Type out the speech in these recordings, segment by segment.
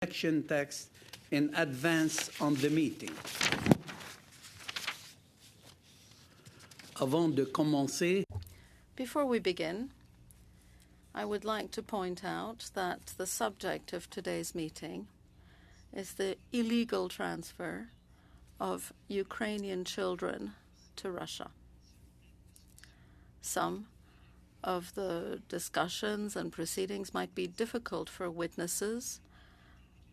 action text in advance on the meeting. Avant de commencer, before we begin, I would like to point out that the subject of today's meeting is the illegal transfer of Ukrainian children to Russia. Some of the discussions and proceedings might be difficult for witnesses,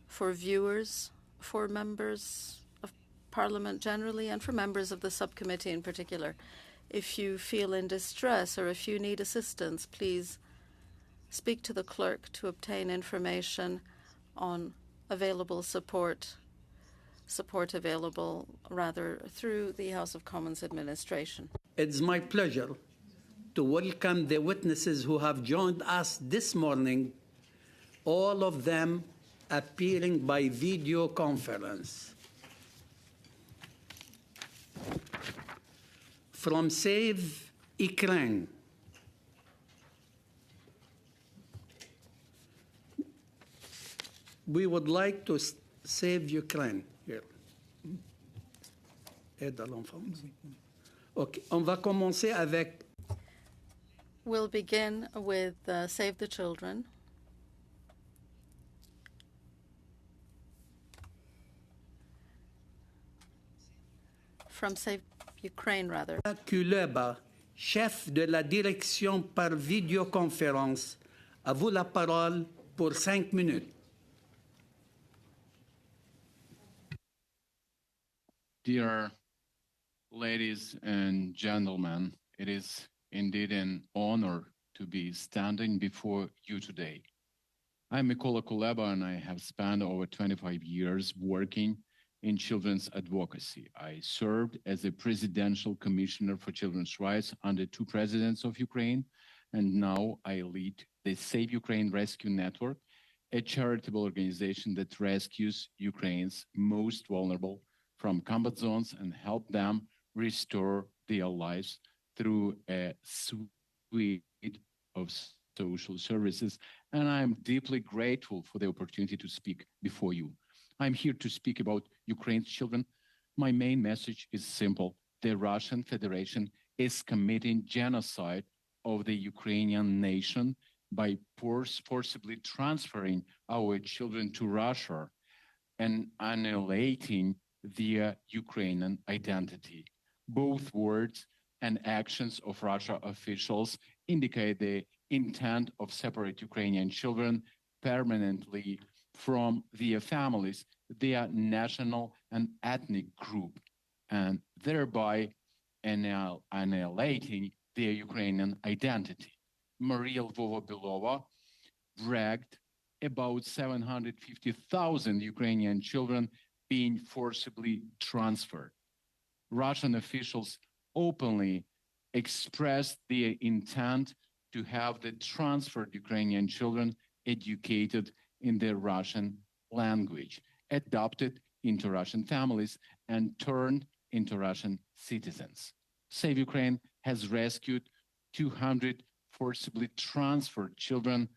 for viewers, for members of Parliament generally, and for members of the subcommittee in particular. If you feel in distress or if you need assistance, please speak to the clerk to obtain information on available support available, through the House of Commons administration. it's my pleasure to welcome the witnesses who have joined us this morning, all of them appearing by video conference. From Save Ukraine, we would like to save Ukraine here. Aide à l'enfance. OK, on va commencer avec. We'll begin with Save the Children. From Save Ukraine, rather. Kuleba, chef de la direction par vidéoconférence. À vous la parole pour 5 minutes. Dear ladies and gentlemen, it is indeed an honor to be standing before you today. I'm Mykola Kuleba, and I have spent over 25 years working in children's advocacy. I served as a presidential commissioner for children's rights under 2 presidents of Ukraine, and now I lead the Save Ukraine Rescue Network, a charitable organization that rescues Ukraine's most vulnerable from combat zones and help them restore their lives through a suite of social services. And I'm deeply grateful for the opportunity to speak before you. I'm here to speak about Ukraine's children. My main message is simple. The Russian Federation is committing genocide of the Ukrainian nation by forcibly transferring our children to Russia and annihilating their Ukrainian identity. Both words and actions of Russia officials indicate the intent of separate Ukrainian children permanently from their families, their national and ethnic group, and thereby annihilating their Ukrainian identity. Maria Lvova-Belova bragged about 750,000 Ukrainian children being forcibly transferred. Russian officials openly expressed their intent to have the transferred Ukrainian children educated in the Russian language, adopted into Russian families, and turned into Russian citizens. Save Ukraine has rescued 200 forcibly transferred children.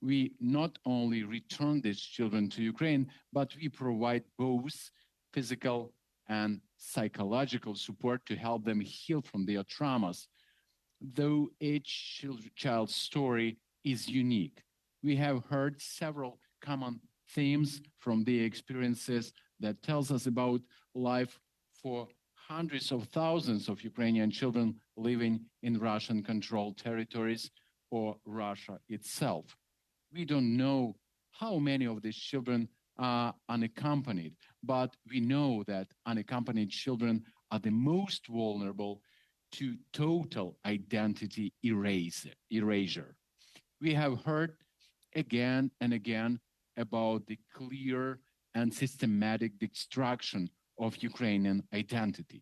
We not only return these children to Ukraine, but we provide both physical and psychological support to help them heal from their traumas. Though each child's story is unique, we have heard several common themes from their experiences that tells us about life for hundreds of thousands of Ukrainian children living in Russian-controlled territories or Russia itself. We don't know how many of these children are unaccompanied, but we know that unaccompanied children are the most vulnerable to total identity erasure. We have heard again and again about the clear and systematic destruction of Ukrainian identity.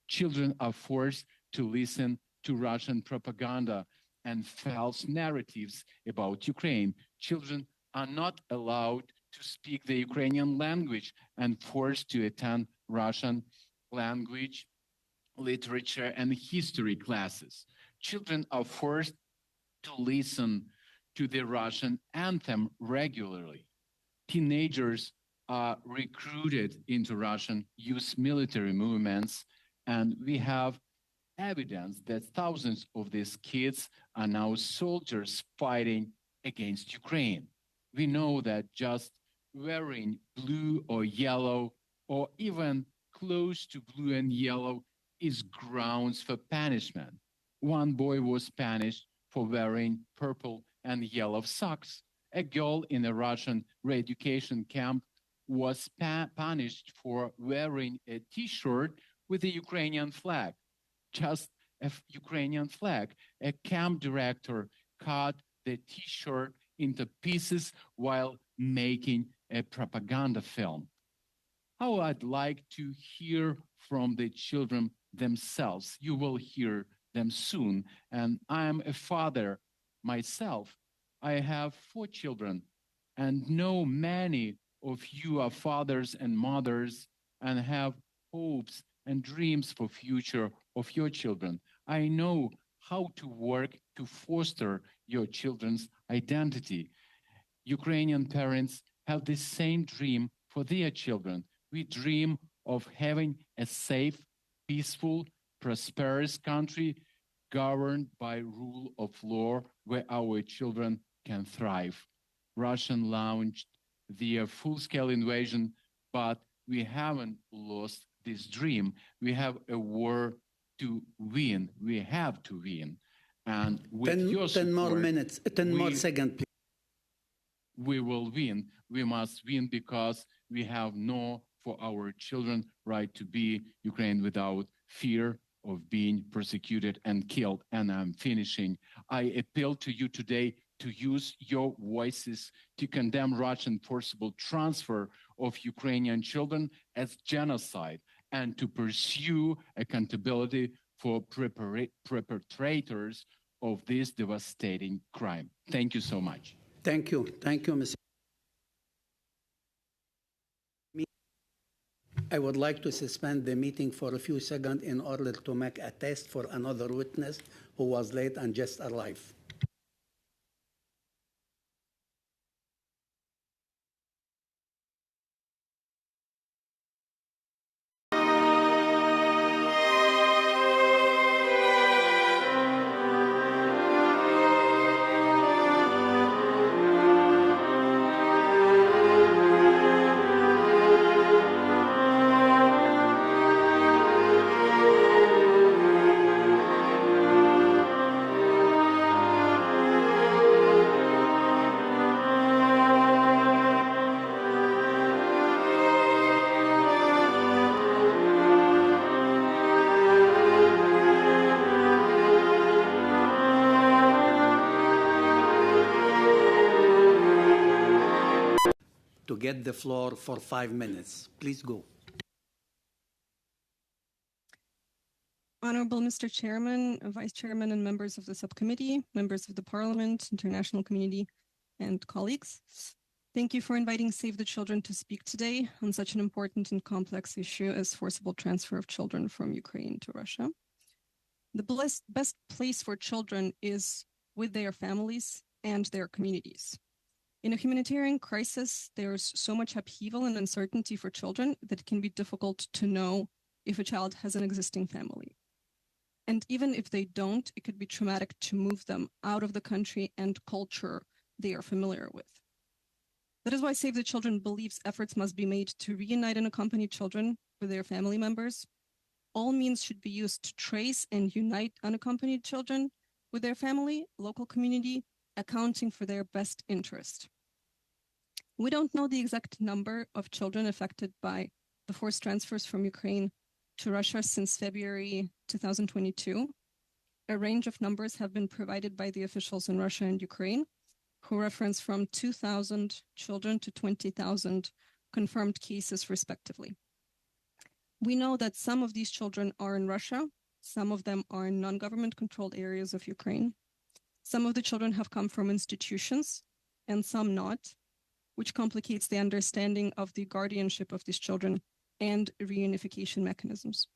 Children are forced to listen to Russian propaganda and false narratives about Ukraine. Children are not allowed to speak the Ukrainian language and forced to attend Russian language, literature, and history classes. Children are forced to listen to the Russian anthem regularly. teenagers are recruited into Russian youth military movements, and we have evidence that thousands of these kids are now soldiers fighting against Ukraine. We know that just wearing blue or yellow, or even close to blue and yellow, is grounds for punishment. One boy was punished for wearing purple and yellow socks. A girl in a Russian re-education camp was punished for wearing a T-shirt with a Ukrainian flag, just a Ukrainian flag. A camp director cut the T-shirt into pieces while making a propaganda film. How I'd like to hear from the children themselves. You will hear them soon. And I am a father myself. I have 4 children and know many of you are fathers and mothers and have hopes and dreams for future of your children. I know how to work to foster your children's identity. Ukrainian parents have the same dream for their children. We dream of having a safe, peaceful, prosperous country governed by rule of law where our children can thrive. Russia launched their full-scale invasion, but we haven't lost this dream. We have a war to win. We have to win. And with your support, 10 more minutes, 10 more seconds, please. We will win. We must win because we have no for our children right to be Ukraine without fear of being persecuted and killed. And I'm finishing. I appeal to you today to use your voices to condemn Russian forcible transfer of Ukrainian children as genocide and to pursue accountability for perpetrators of this devastating crime. Thank you so much. Thank you. Thank you, Mr. I would like to suspend the meeting for a few seconds in order to make a test for another witness who was late and just arrived. To get the floor for 5 minutes. Please go. Honorable Mr. Chairman, Vice Chairman, and members of the subcommittee, members of the Parliament, international community, and colleagues, thank you for inviting Save the Children to speak today on such an important and complex issue as forcible transfer of children from Ukraine to Russia. The best place for children is with their families and their communities. In a humanitarian crisis, there's so much upheaval and uncertainty for children that it can be difficult to know if a child has an existing family. And even if they don't, it could be traumatic to move them out of the country and culture they are familiar with. That is why Save the Children believes efforts must be made to reunite unaccompanied children with their family members. All means should be used to trace and unite unaccompanied children with their family, local community, accounting for their best interest. We don't know the exact number of children affected by the forced transfers from Ukraine to Russia since February 2022. A range of numbers have been provided by the officials in Russia and Ukraine, who reference from 2,000 children to 20,000 confirmed cases respectively. We know that some of these children are in Russia, some of them are in non-government controlled areas of Ukraine. Some of the children have come from institutions and some not, which complicates the understanding of the guardianship of these children and reunification mechanisms.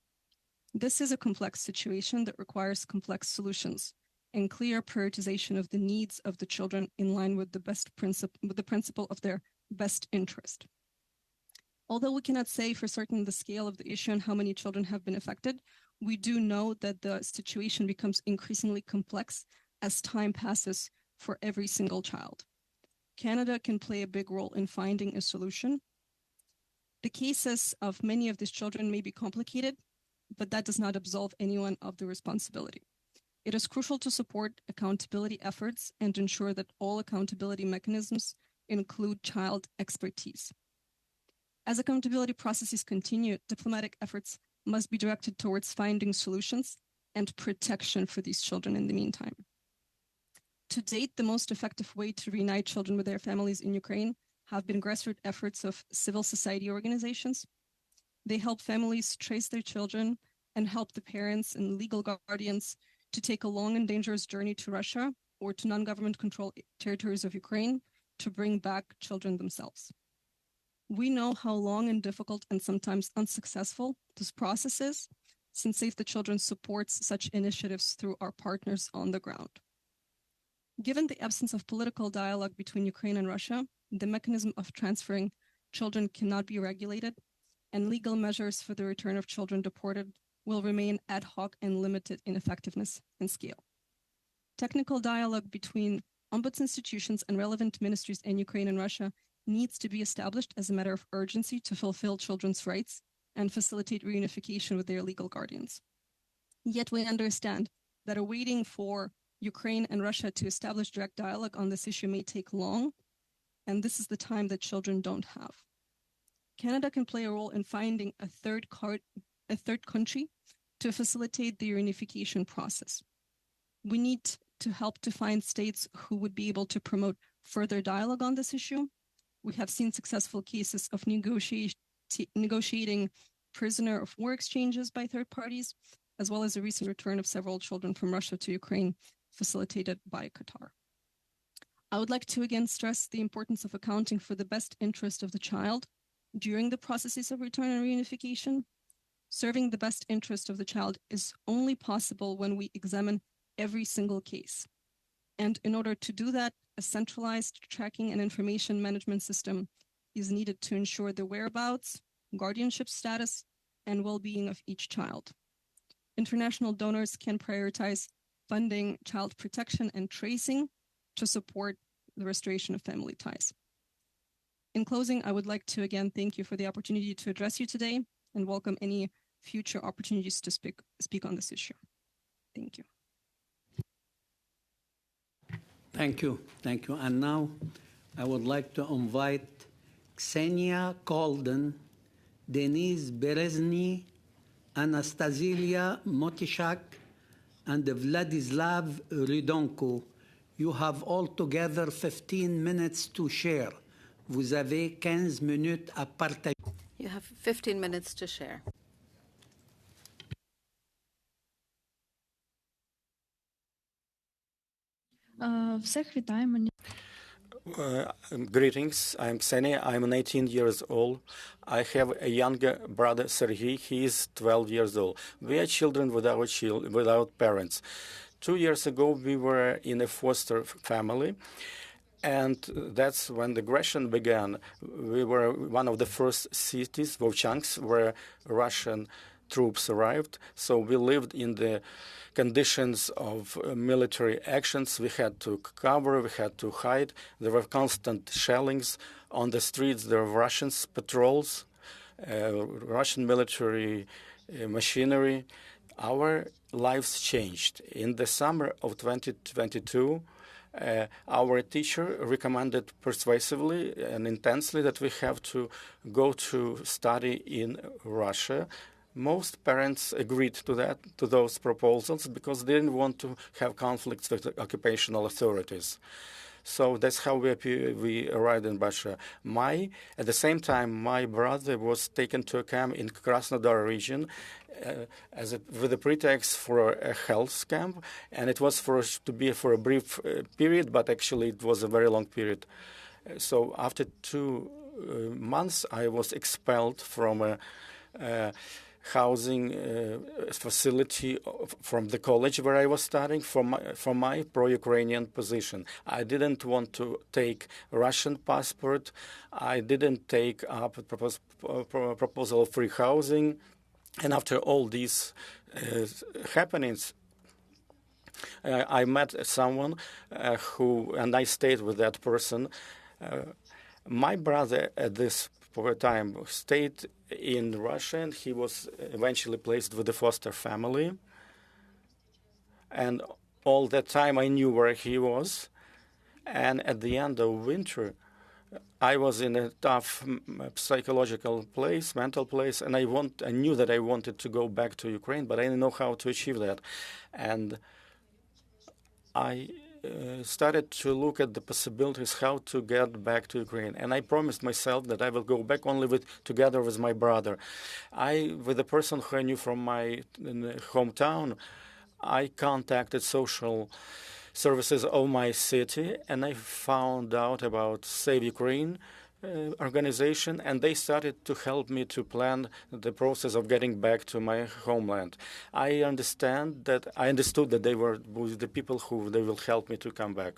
This is a complex situation that requires complex solutions and clear prioritization of the needs of the children in line with the principle of their best interest. Although we cannot say for certain the scale of the issue and how many children have been affected, we do know that the situation becomes increasingly complex as time passes for every single child. Canada can play a big role in finding a solution. The cases of many of these children may be complicated, but that does not absolve anyone of the responsibility. It is crucial to support accountability efforts and ensure that all accountability mechanisms include child expertise. As accountability processes continue, diplomatic efforts must be directed towards finding solutions and protection for these children in the meantime. To date, the most effective way to reunite children with their families in Ukraine have been grassroots efforts of civil society organizations. They help families trace their children and help the parents and legal guardians to take a long and dangerous journey to Russia or to non-government controlled territories of Ukraine to bring back children themselves. We know how long and difficult and sometimes unsuccessful this process is, since Save the Children supports such initiatives through our partners on the ground. Given the absence of political dialogue between Ukraine and Russia, the mechanism of transferring children cannot be regulated, and legal measures for the return of children deported will remain ad hoc and limited in effectiveness and scale. Technical dialogue between ombuds institutions and relevant ministries in Ukraine and Russia needs to be established as a matter of urgency to fulfill children's rights and facilitate reunification with their legal guardians. Yet we understand that waiting for Ukraine and Russia to establish direct dialogue on this issue may take long, and this is the time that children don't have. Canada can play a role in finding a third country to facilitate the reunification process. We need to help to find states who would be able to promote further dialogue on this issue. We have seen successful cases of negotiating prisoner of war exchanges by third parties, as well as the recent return of several children from Russia to Ukraine, facilitated by Qatar. I would like to again stress the importance of accounting for the best interest of the child during the processes of return and reunification. Serving the best interest of the child is only possible when we examine every single case. And in order to do that, a centralized tracking and information management system is needed to ensure the whereabouts, guardianship status, and well-being of each child. International donors can prioritize funding child protection and tracing to support the restoration of family ties. In closing, I would like to again thank you for the opportunity to address you today and welcome any future opportunities to speak on this issue. Thank you. Thank you. Thank you. And now I would like to invite Ksenia Kolden, Denise Berezny, Anastasia Motishak, and Vladislav Rydonko. You have altogether 15 minutes to share. Vous avez 15 minutes à partager. You have 15 minutes to share. Всех вітаємо. Greetings, I'm Ksenia. I'm 18 years old. I have a younger brother, Sergei. He is 12 years old. We are children without parents. 2 years ago, we were in a foster family, and that's when the aggression began. We were one of the first cities, Vovchansk, where Russian troops arrived. So we lived in the conditions of military actions. We had to cover, we had to hide. There were constant shellings on the streets. There were Russian patrols, Russian military machinery. Our lives changed. In the summer of 2022, our teacher recommended persuasively and intensely that we have to go to study in Russia. Most parents agreed to that, to those proposals, because they didn't want to have conflicts with the occupational authorities. So that's how we arrived in Russia. At the same time, my brother was taken to a camp in Krasnodar region with a pretext for a health camp, and it was to be for a brief period, but actually it was a very long period. So after 2 months, I was expelled from a housing facility from the college where I was studying from my pro-Ukrainian position. I didn't want to take Russian passport. I didn't take up a proposal of free housing. And after all these happenings, I met someone and I stayed with that person. My brother at this time stayed in Russia, and he was eventually placed with the foster family. And all that time I knew where he was. And at the end of winter, I was in a tough psychological place, mental place, and I knew that I wanted to go back to Ukraine, but I didn't know how to achieve that. And I started to look at the possibilities how to get back to Ukraine. And I promised myself that I will go back only together with my brother. With the person who I knew from my hometown, I contacted social services of my city, and I found out about Save Ukraine organization, and they started to help me to plan the process of getting back to my homeland. I understood that they were the people who they will help me to come back.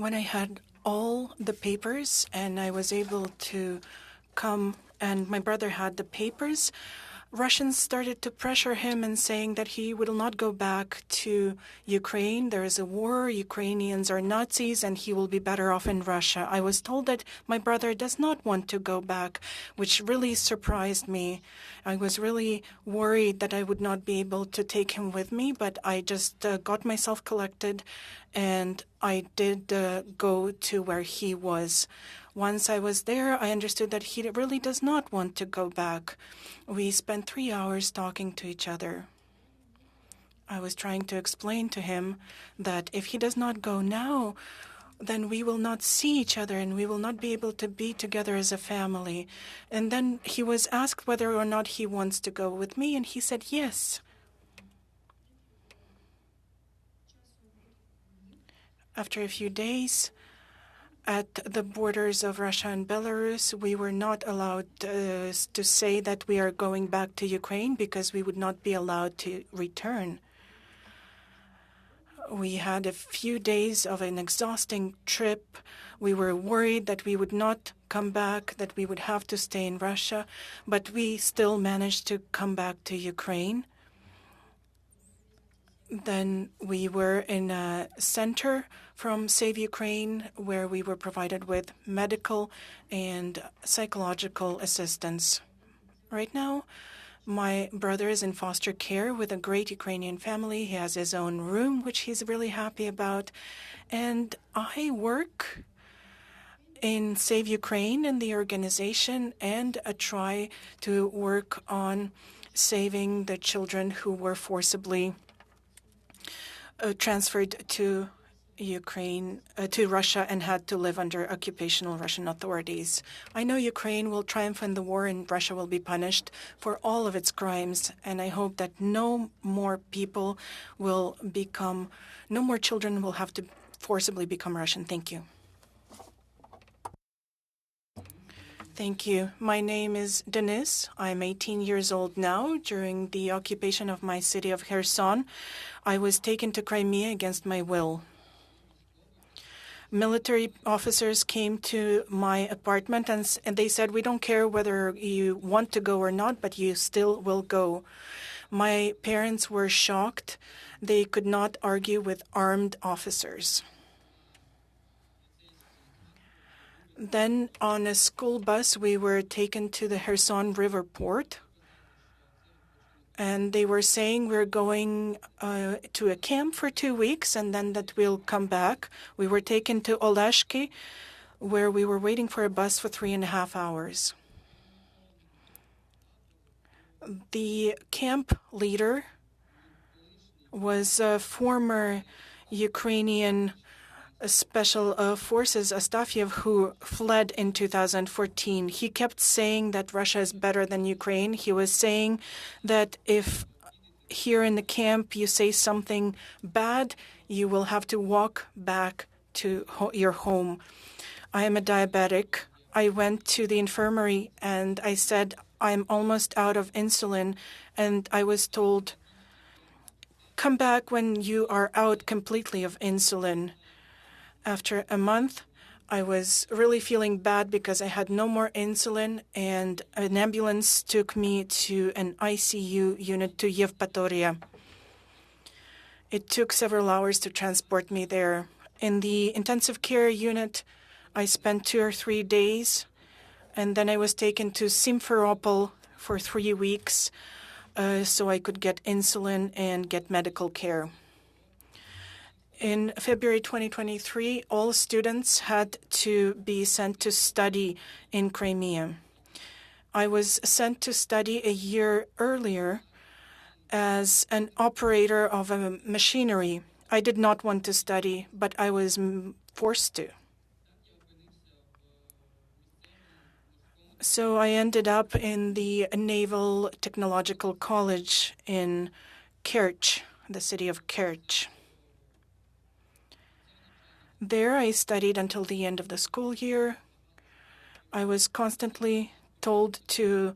When I had all the papers and I was able to come, and my brother had the papers, Russians started to pressure him and saying that he will not go back to Ukraine. There is a war. Ukrainians are Nazis, and he will be better off in Russia. I was told that my brother does not want to go back, which really surprised me. I was really worried that I would not be able to take him with me, but I just got myself collected, and I did go to where he was. Once I was there, I understood that he really does not want to go back. We spent 3 hours talking to each other. I was trying to explain to him that if he does not go now, then we will not see each other and we will not be able to be together as a family. And then he was asked whether or not he wants to go with me, and he said yes. After a few days, at the borders of Russia and Belarus, we were not allowed to say that we are going back to Ukraine because we would not be allowed to return. We had a few days of an exhausting trip. We were worried that we would not come back, that we would have to stay in Russia, but we still managed to come back to Ukraine. Then we were in a center from Save Ukraine where we were provided with medical and psychological assistance. Right now, my brother is in foster care with a great Ukrainian family. He has his own room, which he's really happy about. And I work in Save Ukraine in the organization and try to work on saving the children who were forcibly transferred to Ukraine, to Russia, and had to live under occupational Russian authorities. I know Ukraine will triumph in the war and Russia will be punished for all of its crimes, and I hope that no more children will have to forcibly become Russian. Thank you. Thank you. My name is Denis. I'm 18 years old now. During the occupation of my city of Kherson, I was taken to Crimea against my will. Military officers came to my apartment and they said, "We don't care whether you want to go or not, but you still will go." My parents were shocked. They could not argue with armed officers. Then on a school bus, we were taken to the Kherson River port. And they were saying we're going to a camp for 2 weeks and then that we'll come back. We were taken to Oleshki, where we were waiting for a bus for 3.5 hours. The camp leader was a former Ukrainian Special Forces Astafyev, who fled in 2014. He kept saying that Russia is better than Ukraine. He was saying that if here in the camp you say something bad, you will have to walk back to your home. I am a diabetic. I went to the infirmary and I said, I'm almost out of insulin. And I was told, come back when you are out completely of insulin. After a month, I was really feeling bad because I had no more insulin, and an ambulance took me to an ICU unit to Yevpatoria. It took several hours to transport me there. In the intensive care unit, I spent 2 or 3 days, and then I was taken to Simferopol for 3 weeks so I could get insulin and get medical care. In February 2023, all students had to be sent to study in Crimea. I was sent to study a year earlier as an operator of a machinery. I did not want to study, but I was forced to. So I ended up in the Naval Technological College in Kerch, the city of Kerch. There I studied until the end of the school year. I was constantly told to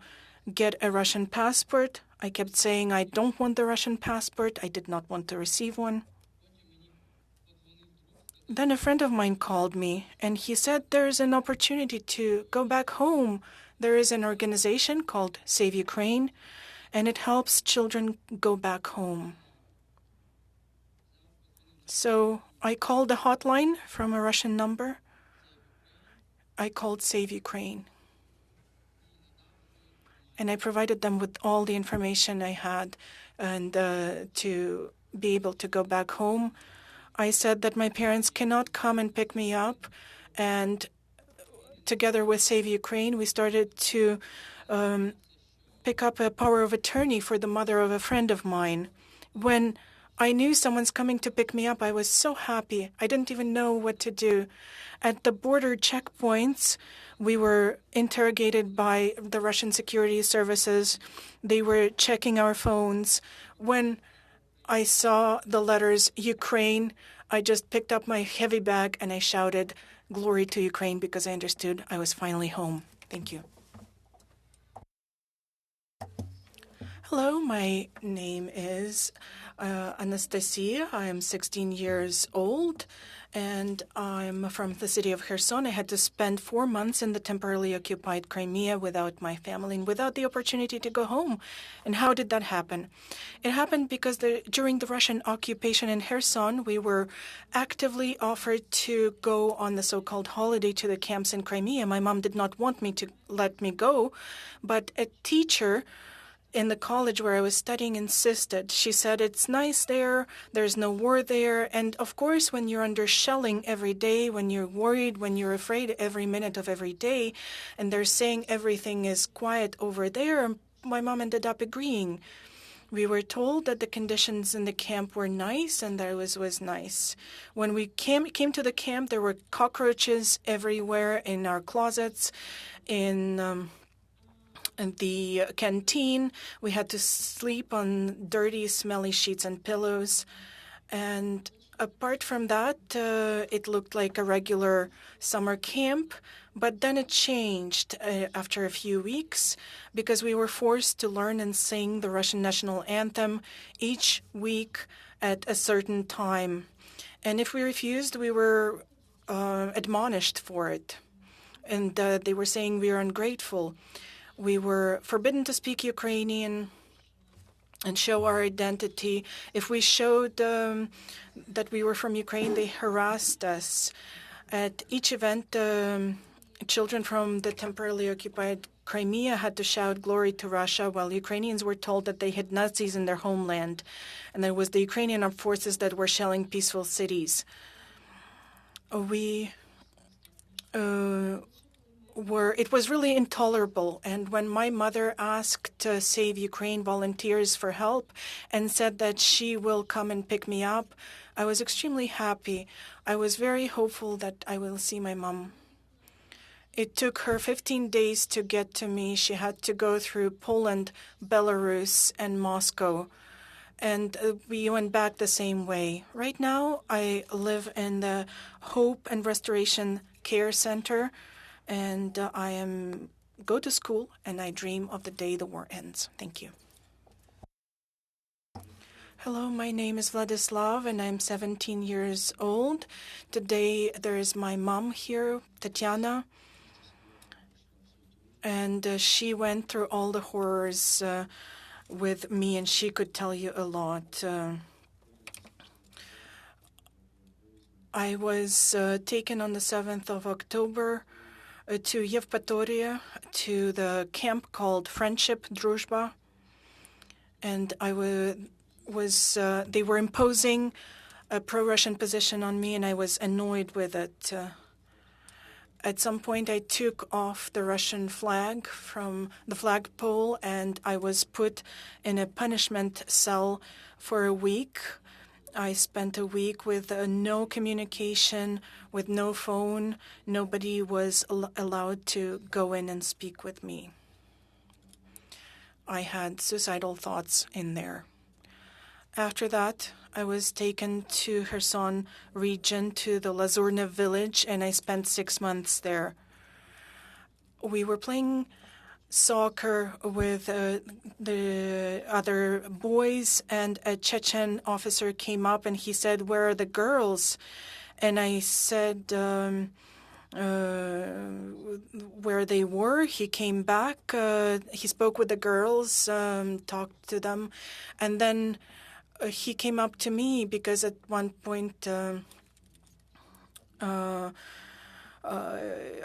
get a Russian passport. I kept saying I don't want the Russian passport. I did not want to receive one. Then a friend of mine called me and he said there's an opportunity to go back home. There is an organization called Save Ukraine, and it helps children go back home. So I called a hotline from a Russian number. I called Save Ukraine. And I provided them with all the information I had and to be able to go back home. I said that my parents cannot come and pick me up. And together with Save Ukraine, we started to pick up a power of attorney for the mother of a friend of mine. When I knew someone's coming to pick me up, I was so happy. I didn't even know what to do. At the border checkpoints, we were interrogated by the Russian security services. They were checking our phones. When I saw the letters Ukraine, I just picked up my heavy bag and I shouted, "Glory to Ukraine," because I understood I was finally home. Thank you. Hello, my name is Anastasia. I am 16 years old, and I'm from the city of Kherson. I had to spend 4 months in the temporarily occupied Crimea without my family and without the opportunity to go home. And how did that happen? It happened because during the Russian occupation in Kherson, we were actively offered to go on the so-called holiday to the camps in Crimea. My mom did not want me to let me go, but a teacher in the college where I was studying insisted. She said, it's nice there, there's no war there, and of course when you're under shelling every day, when you're worried, when you're afraid every minute of every day, and they're saying everything is quiet over there, my mom ended up agreeing. We were told that the conditions in the camp were nice, and that was nice. When we came to the camp, there were cockroaches everywhere in our closets, in the canteen. We had to sleep on dirty, smelly sheets and pillows. And apart from that, it looked like a regular summer camp. But then it changed after a few weeks because we were forced to learn and sing the Russian national anthem each week at a certain time. And if we refused, we were admonished for it. And they were saying we are ungrateful. We were forbidden to speak Ukrainian and show our identity. If we showed that we were from Ukraine, they harassed us. At each event, children from the temporarily occupied Crimea had to shout "Glory to Russia," while Ukrainians were told that they had Nazis in their homeland, and it was the Ukrainian armed forces that were shelling peaceful cities. It was really intolerable. And when my mother asked Save Ukraine volunteers for help and said that she will come and pick me up, I was extremely happy. I was very hopeful that I will see my mom. It took her 15 days to get to me. She had to go through Poland, Belarus, and Moscow. And we went back the same way. Right now, I live in the Hope and Restoration Care Center. and go to school, and I dream of the day the war ends. Thank you. Hello, my name is Vladislav, and I'm 17 years old. Today there is my mom here, Tatiana, and she went through all the horrors with me, and she could tell you a lot. I was taken on the 7th of October to Yevpatoria, to the camp called Friendship, Druzhba, and they were imposing a pro-Russian position on me, and I was annoyed with it. At some point, I took off the Russian flag from the flagpole, and I was put in a punishment cell for a week. I spent a week with no communication, with no phone. Nobody was allowed to go in and speak with me. I had suicidal thoughts in there. After that, I was taken to Kherson region, to the Lazurne village, and I spent 6 months there. We were playing soccer with the other boys, and a Chechen officer came up and he said, "Where are the girls?" And I said where they were. He came back, he spoke with the girls, talked to them, and then he came up to me because at one point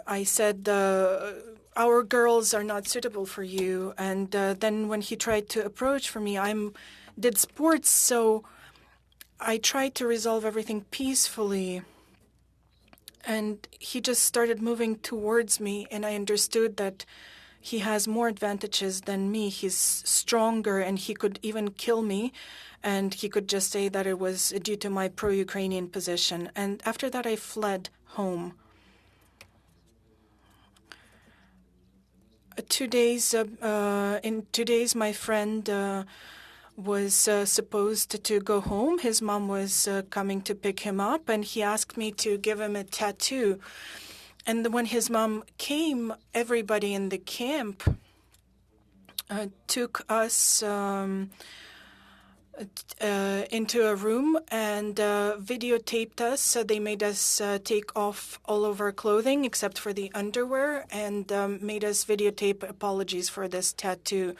I said, "Our girls are not suitable for you." And then when he tried to approach for me, I did sports, so I tried to resolve everything peacefully. And he just started moving towards me, and I understood that he has more advantages than me. He's stronger, and he could even kill me. And he could just say that it was due to my pro-Ukrainian position. And after that, I fled home. 2 days, in 2 days, my friend was supposed to go home. His mom was coming to pick him up, and he asked me to give him a tattoo. And when his mom came, everybody in the camp took us into a room and videotaped us. So they made us take off all of our clothing except for the underwear, and made us videotape apologies for this tattoo.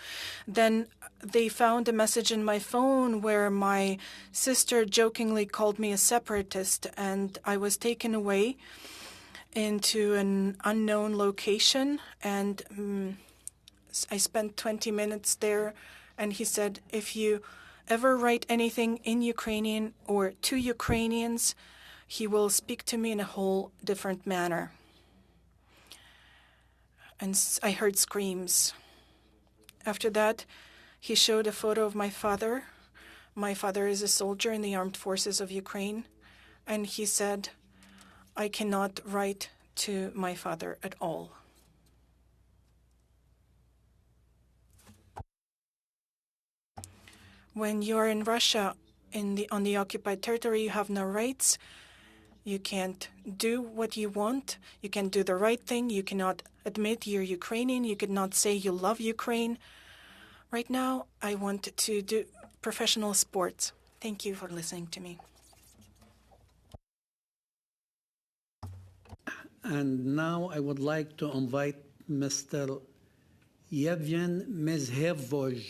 Then they found a message in my phone where my sister jokingly called me a separatist, and I was taken away into an unknown location, and I spent 20 minutes there. And he said, "If you ever write anything in Ukrainian or to Ukrainians, he will speak to me in a whole different manner." And I heard screams. After that, he showed a photo of my father. My father is a soldier in the armed forces of Ukraine. And he said, "I cannot write to my father at all." When you're in Russia, on the occupied territory, you have no rights. You can't do what you want. You can't do the right thing. You cannot admit you're Ukrainian. You cannot say you love Ukraine. Right now, I want to do professional sports. Thank you for listening to me. And now I would like to invite Mr. Yevgen Mezhevoj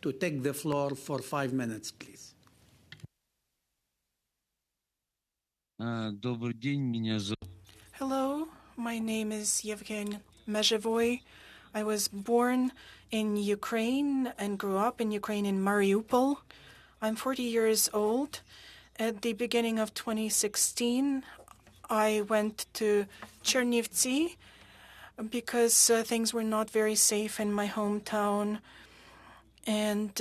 to take the floor for 5 minutes, please. Добрый день, меня зовут. Hello, my name is Yevgen Mezhevoy. I was born in Ukraine and grew up in Ukraine in Mariupol. I'm 40 years old. At the beginning of 2016, I went to Chernivtsi because things were not very safe in my hometown. And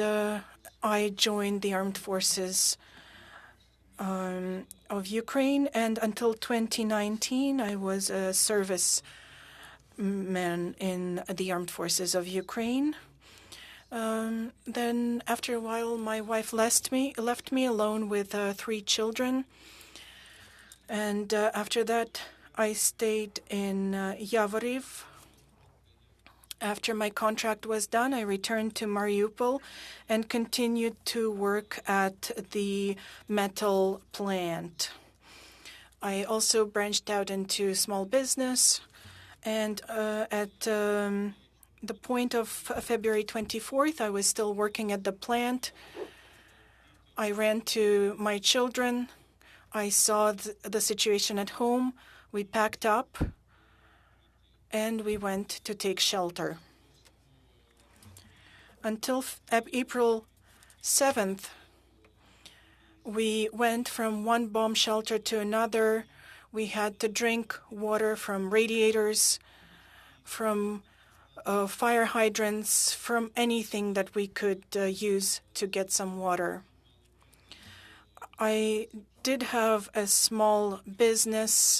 I joined the armed forces of Ukraine. And until 2019, I was a serviceman in the armed forces of Ukraine. Then after a while, my wife left me alone with 3 children. And after that, I stayed in Yavoriv. After my contract was done, I returned to Mariupol and continued to work at the metal plant. I also branched out into small business, and at the point of February 24th, I was still working at the plant. I ran to my children. I saw the situation at home. We packed up and we went to take shelter. Until April 7th, we went from one bomb shelter to another. We had to drink water from radiators, from fire hydrants, from anything that we could use to get some water. I did have a small business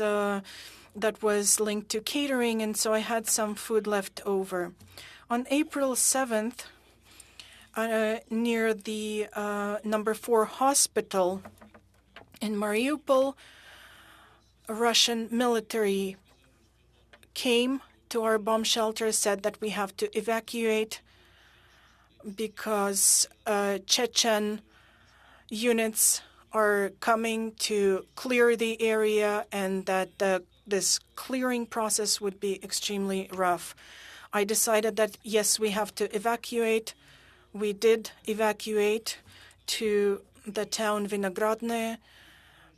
that was linked to catering, and so I had some food left over. On April 7th, near the number 4 hospital in Mariupol, a Russian military came to our bomb shelter, said that we have to evacuate because Chechen units are coming to clear the area, and that this clearing process would be extremely rough. I decided that, yes, we have to evacuate. We did evacuate to the town Vinogradne.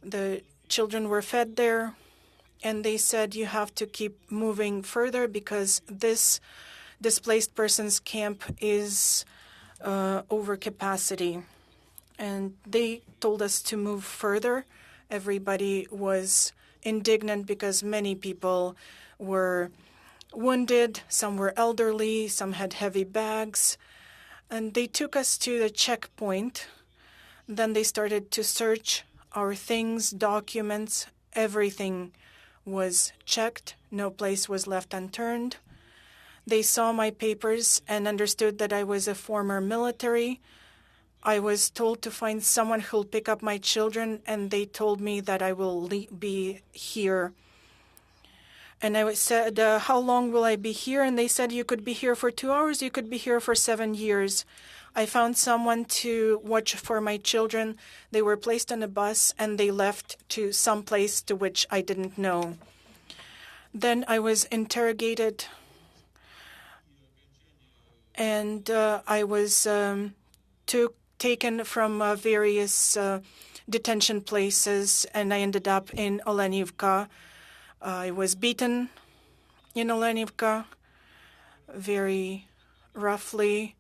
The children were fed there, and they said you have to keep moving further because this displaced persons camp is over capacity. And they told us to move further. Everybody was indignant because many people were wounded, some were elderly, some had heavy bags. And they took us to the checkpoint. Then they started to search our things, documents, everything was checked. No place was left unturned. They saw my papers and understood that I was a former military. I was told to find someone who'll pick up my children, and they told me that I will be here. And I said, how long will I be here? And they said, you could be here for 2 hours, you could be here for 7 years. I found someone to watch for my children. They were placed on a bus, and they left to some place to which I didn't know. Then I was interrogated, and I was taken from various detention places, and I ended up in Olenivka. I was beaten in Olenivka very roughly.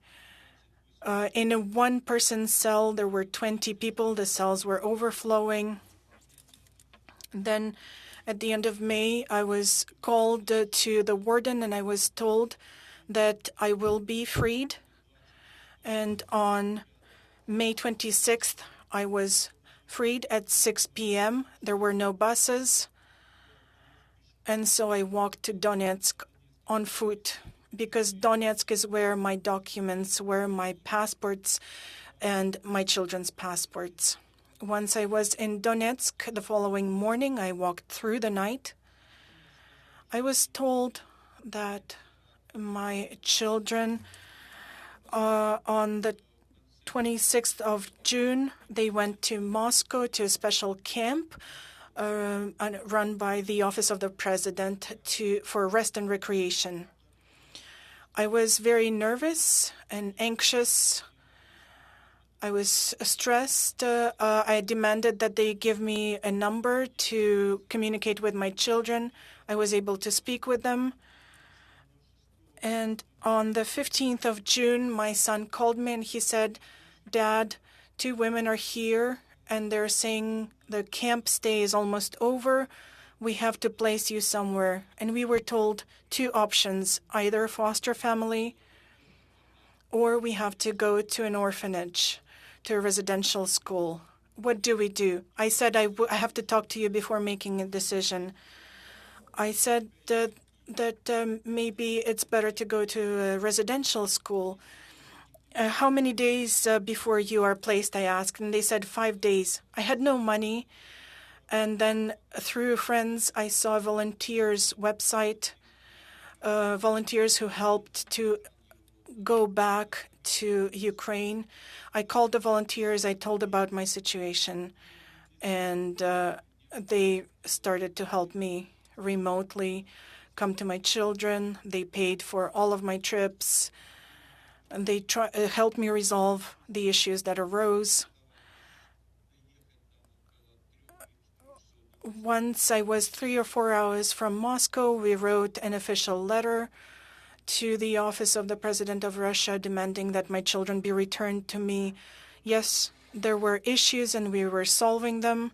In a one-person cell, there were 20 people. The cells were overflowing. Then at the end of May, I was called to the warden, and I was told that I will be freed. And on May 26th, I was freed at 6 p.m. There were no buses. And so I walked to Donetsk on foot, because Donetsk is where my documents were, my passports, and my children's passports. Once I was in Donetsk, the following morning, I walked through the night. I was told that my children, on the 26th of June, they went to Moscow to a special camp run by the Office of the President for rest and recreation. I was very nervous and anxious. I was stressed. I demanded that they give me a number to communicate with my children. I was able to speak with them. And on the 15th of June, my son called me and he said, "Dad, 2 women are here and they're saying the camp stay is almost over. We have to place you somewhere." And we were told 2 options, either foster family or we have to go to an orphanage, to a residential school. What do we do? I said, I have to talk to you before making a decision. I said that maybe it's better to go to a residential school. How many days before you are placed, I asked, and they said 5 days. I had no money, And then through friends, I saw volunteers' website, volunteers who helped to go back to Ukraine. I called the volunteers, I told about my situation, and they started to help me remotely come to my children. They paid for all of my trips, and they helped me resolve the issues that arose. Once I was 3 or 4 hours from Moscow, we wrote an official letter to the office of the President of Russia demanding that my children be returned to me. Yes, there were issues and we were solving them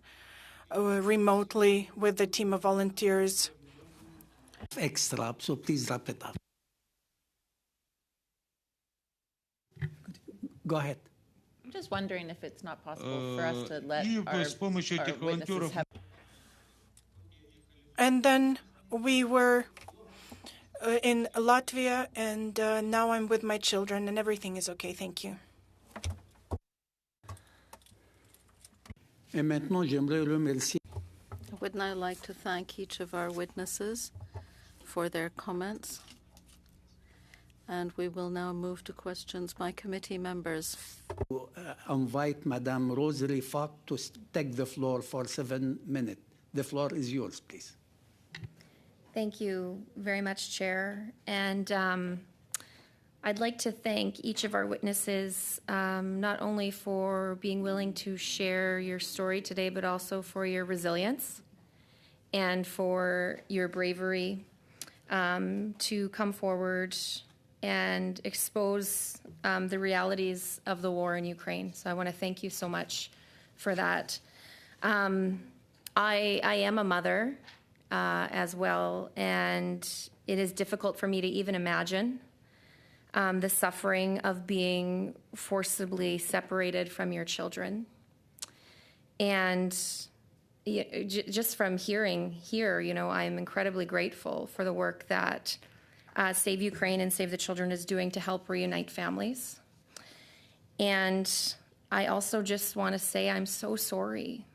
remotely with the team of volunteers. Extra, so please wrap it up. Go ahead. I'm just wondering if it's not possible for us to let И our с помощью этих witnesses волонтеров have And then we were in Latvia, and now I'm with my children, and everything is okay. Thank you. Et maintenant, j'aimerais remercier I would now like to thank each of our witnesses for their comments. And we will now move to questions by committee members. invite Madame Rosalie Falk to take the floor for 7 minutes. The floor is yours, please. Thank you very much, Chair. And I'd like to thank each of our witnesses, not only for being willing to share your story today, but also for your resilience and for your bravery to come forward and expose the realities of the war in Ukraine. So I want to thank you so much for that. I am a mother as well, and it is difficult for me to even imagine the suffering of being forcibly separated from your children. And just from hearing here, I'm incredibly grateful for the work that Save Ukraine and Save the Children is doing to help reunite families. And I also just want to say I'm so sorry.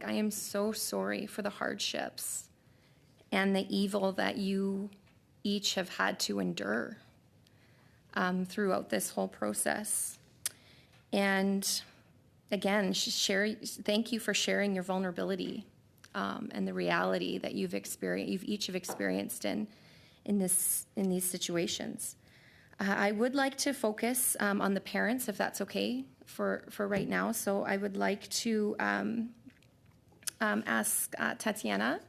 I am so sorry for the hardships and the evil that you each have had to endure throughout this whole process. And again, thank you for sharing your vulnerability and the reality that you've each have experienced in these situations. I would like to focus on the parents, if that's okay for right now. So I would like to ask Tatiana,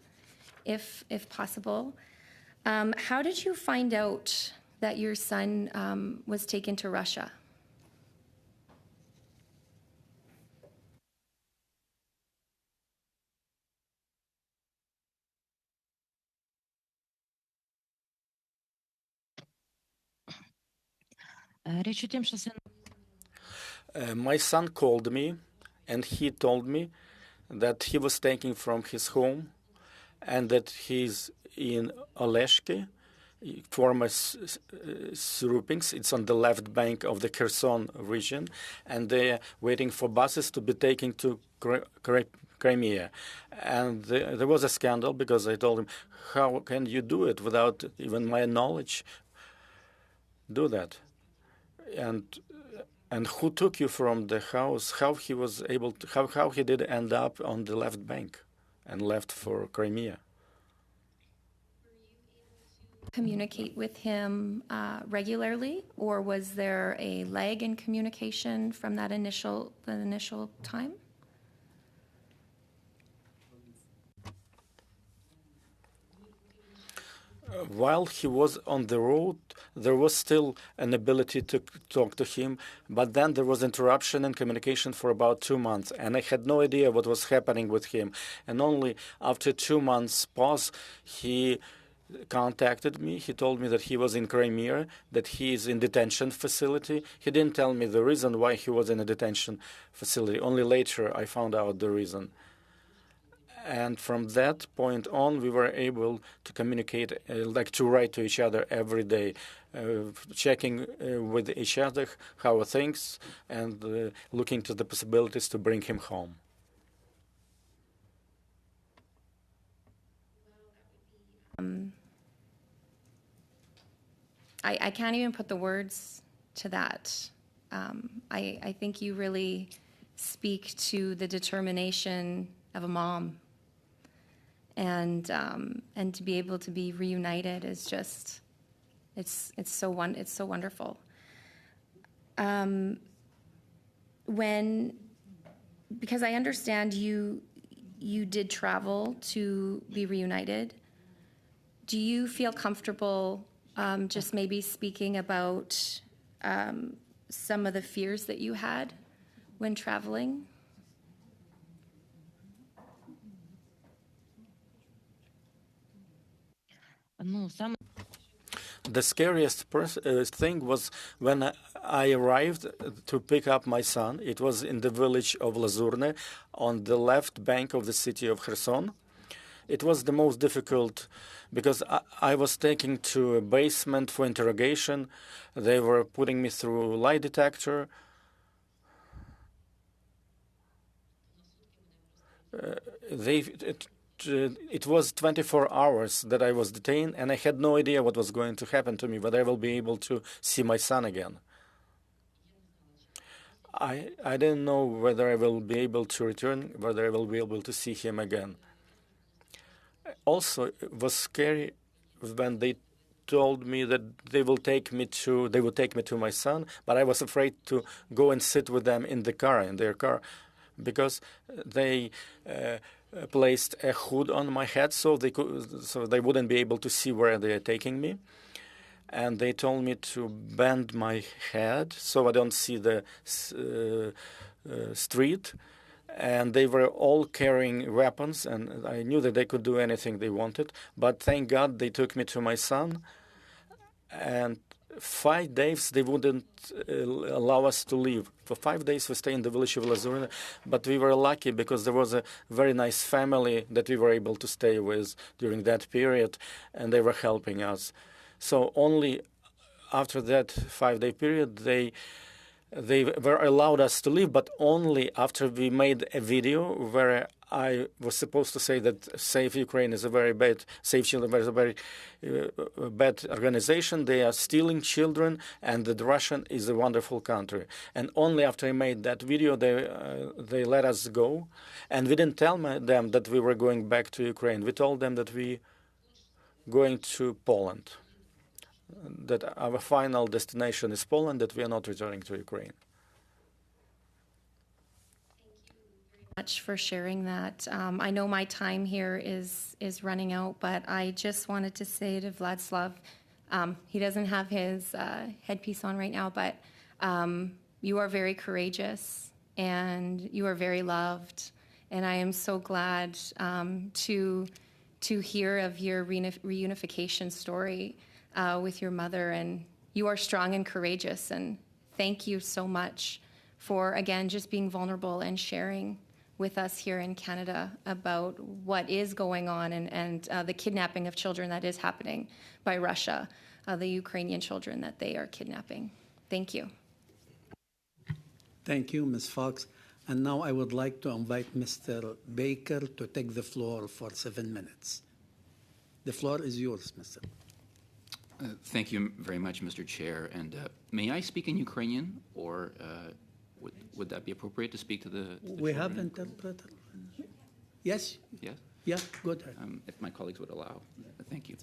if possible, how did you find out that your son was taken to Russia? My son called me and he told me that he was taken from his home and that he's in Oleshki, former Surupinsk. It's on the left bank of the Kherson region, and they're waiting for buses to be taken to Crimea. And there was a scandal because I told him, how can you do it without even my knowledge? Do that. And who took you from the house? How he was able to? How he did end up on the left bank and left for Crimea? Communicate with him regularly, or was there a lag in communication from the initial time? While he was on the road, there was still an ability to talk to him, but then there was interruption in communication for about 2 months, and I had no idea what was happening with him. And only after 2 months pause, he contacted me. He told me that he was in Crimea, that he is in detention facility. He didn't tell me the reason why he was in a detention facility. Only later I found out the reason. And from that point on, we were able to communicate, to write to each other every day, checking with each other how are things, and looking to the possibilities to bring him home. I can't even put the words to that. I think you really speak to the determination of a mom, and to be able to be reunited is just it's so wonderful. Because I understand you did travel to be reunited. Do you feel comfortable just maybe speaking about some of the fears that you had when traveling? The scariest thing was when I arrived to pick up my son. It was in the village of Lazurne on the left bank of the city of Kherson. It was the most difficult because I was taken to a basement for interrogation. They were putting me through a lie detector. It was 24 hours that I was detained, and I had no idea what was going to happen to me, whether I will be able to see my son again. I didn't know whether I will be able to return, whether I will be able to see him again. Also, it was scary when they told me that they would take me to my son, but I was afraid to go and sit with them in their car, because they placed a hood on my head so they wouldn't be able to see where they are taking me. And they told me to bend my head so I don't see the street. And they were all carrying weapons, and I knew that they could do anything they wanted. But thank God they took me to my son. And 5 days they wouldn't allow us to leave. For 5 days we stayed in the village of Lazurne, but we were lucky because there was a very nice family that we were able to stay with during that period, and they were helping us. So only after that 5-day period they were allowed us to leave, but only after we made a video where I was supposed to say that Save Ukraine is a very bad, Save Children is a very bad organization. They are stealing children, and that Russia is a wonderful country. And only after I made that video, they let us go. And we didn't tell them that we were going back to Ukraine. We told them that we going to Poland, that our final destination is Poland, that we are not returning to Ukraine. Much for sharing that. I know my time here is running out, but I just wanted to say to Vladislav, he doesn't have his headpiece on right now, but you are very courageous and you are very loved, and I am so glad to hear of your reunification story with your mother, and you are strong and courageous, and thank you so much for, again, just being vulnerable and sharing with us here in Canada about what is going on and the kidnapping of children that is happening by Russia, the Ukrainian children that they are kidnapping. Thank you. Thank you, Ms. Fox. And now I would like to invite Mr. Baker to take the floor for 7 minutes. The floor is yours, Mr. Thank you very much, Mr. Chair. And may I speak in Ukrainian, or would that be appropriate to speak to the We have interpreter. Yes? Yes? Yeah, go ahead. If my colleagues would allow. Thank you.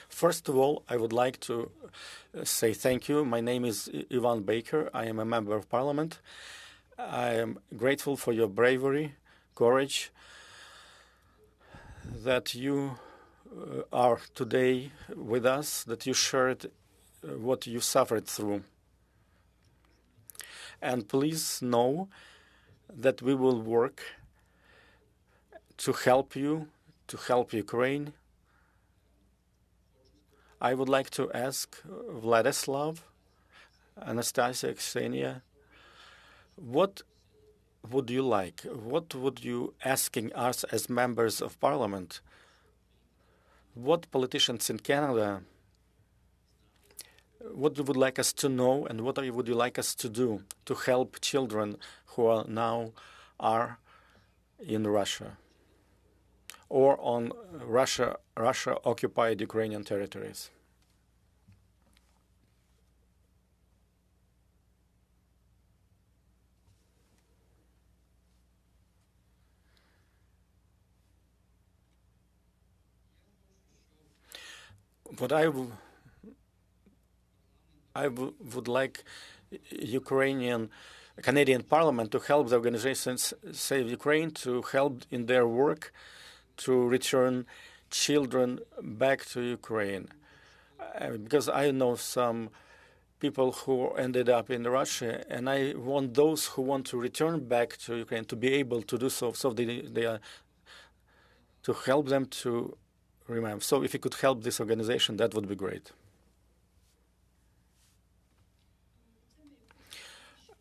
First of all, I would like to say thank you. My name is Ivan Baker. I am a member of parliament. I am grateful for your bravery, courage, that you are today with us, that you shared what you suffered through. And please know that we will work to help you, to help Ukraine. I would like to ask Vladislav, Anastasia, Ksenia, what would you like? What would you asking us as members of parliament? What politicians in Canada, what you would like us to know, and what would you like us to do to help children who are now in Russia? or on Russia-occupied Ukrainian territories. What I would like Canadian Parliament to help the organizations Save Ukraine to help in their work to return children back to Ukraine. Because I know some people who ended up in Russia, and I want those who want to return back to Ukraine to be able to do so, so they are to help them to remember. So if you could help this organization, that would be great.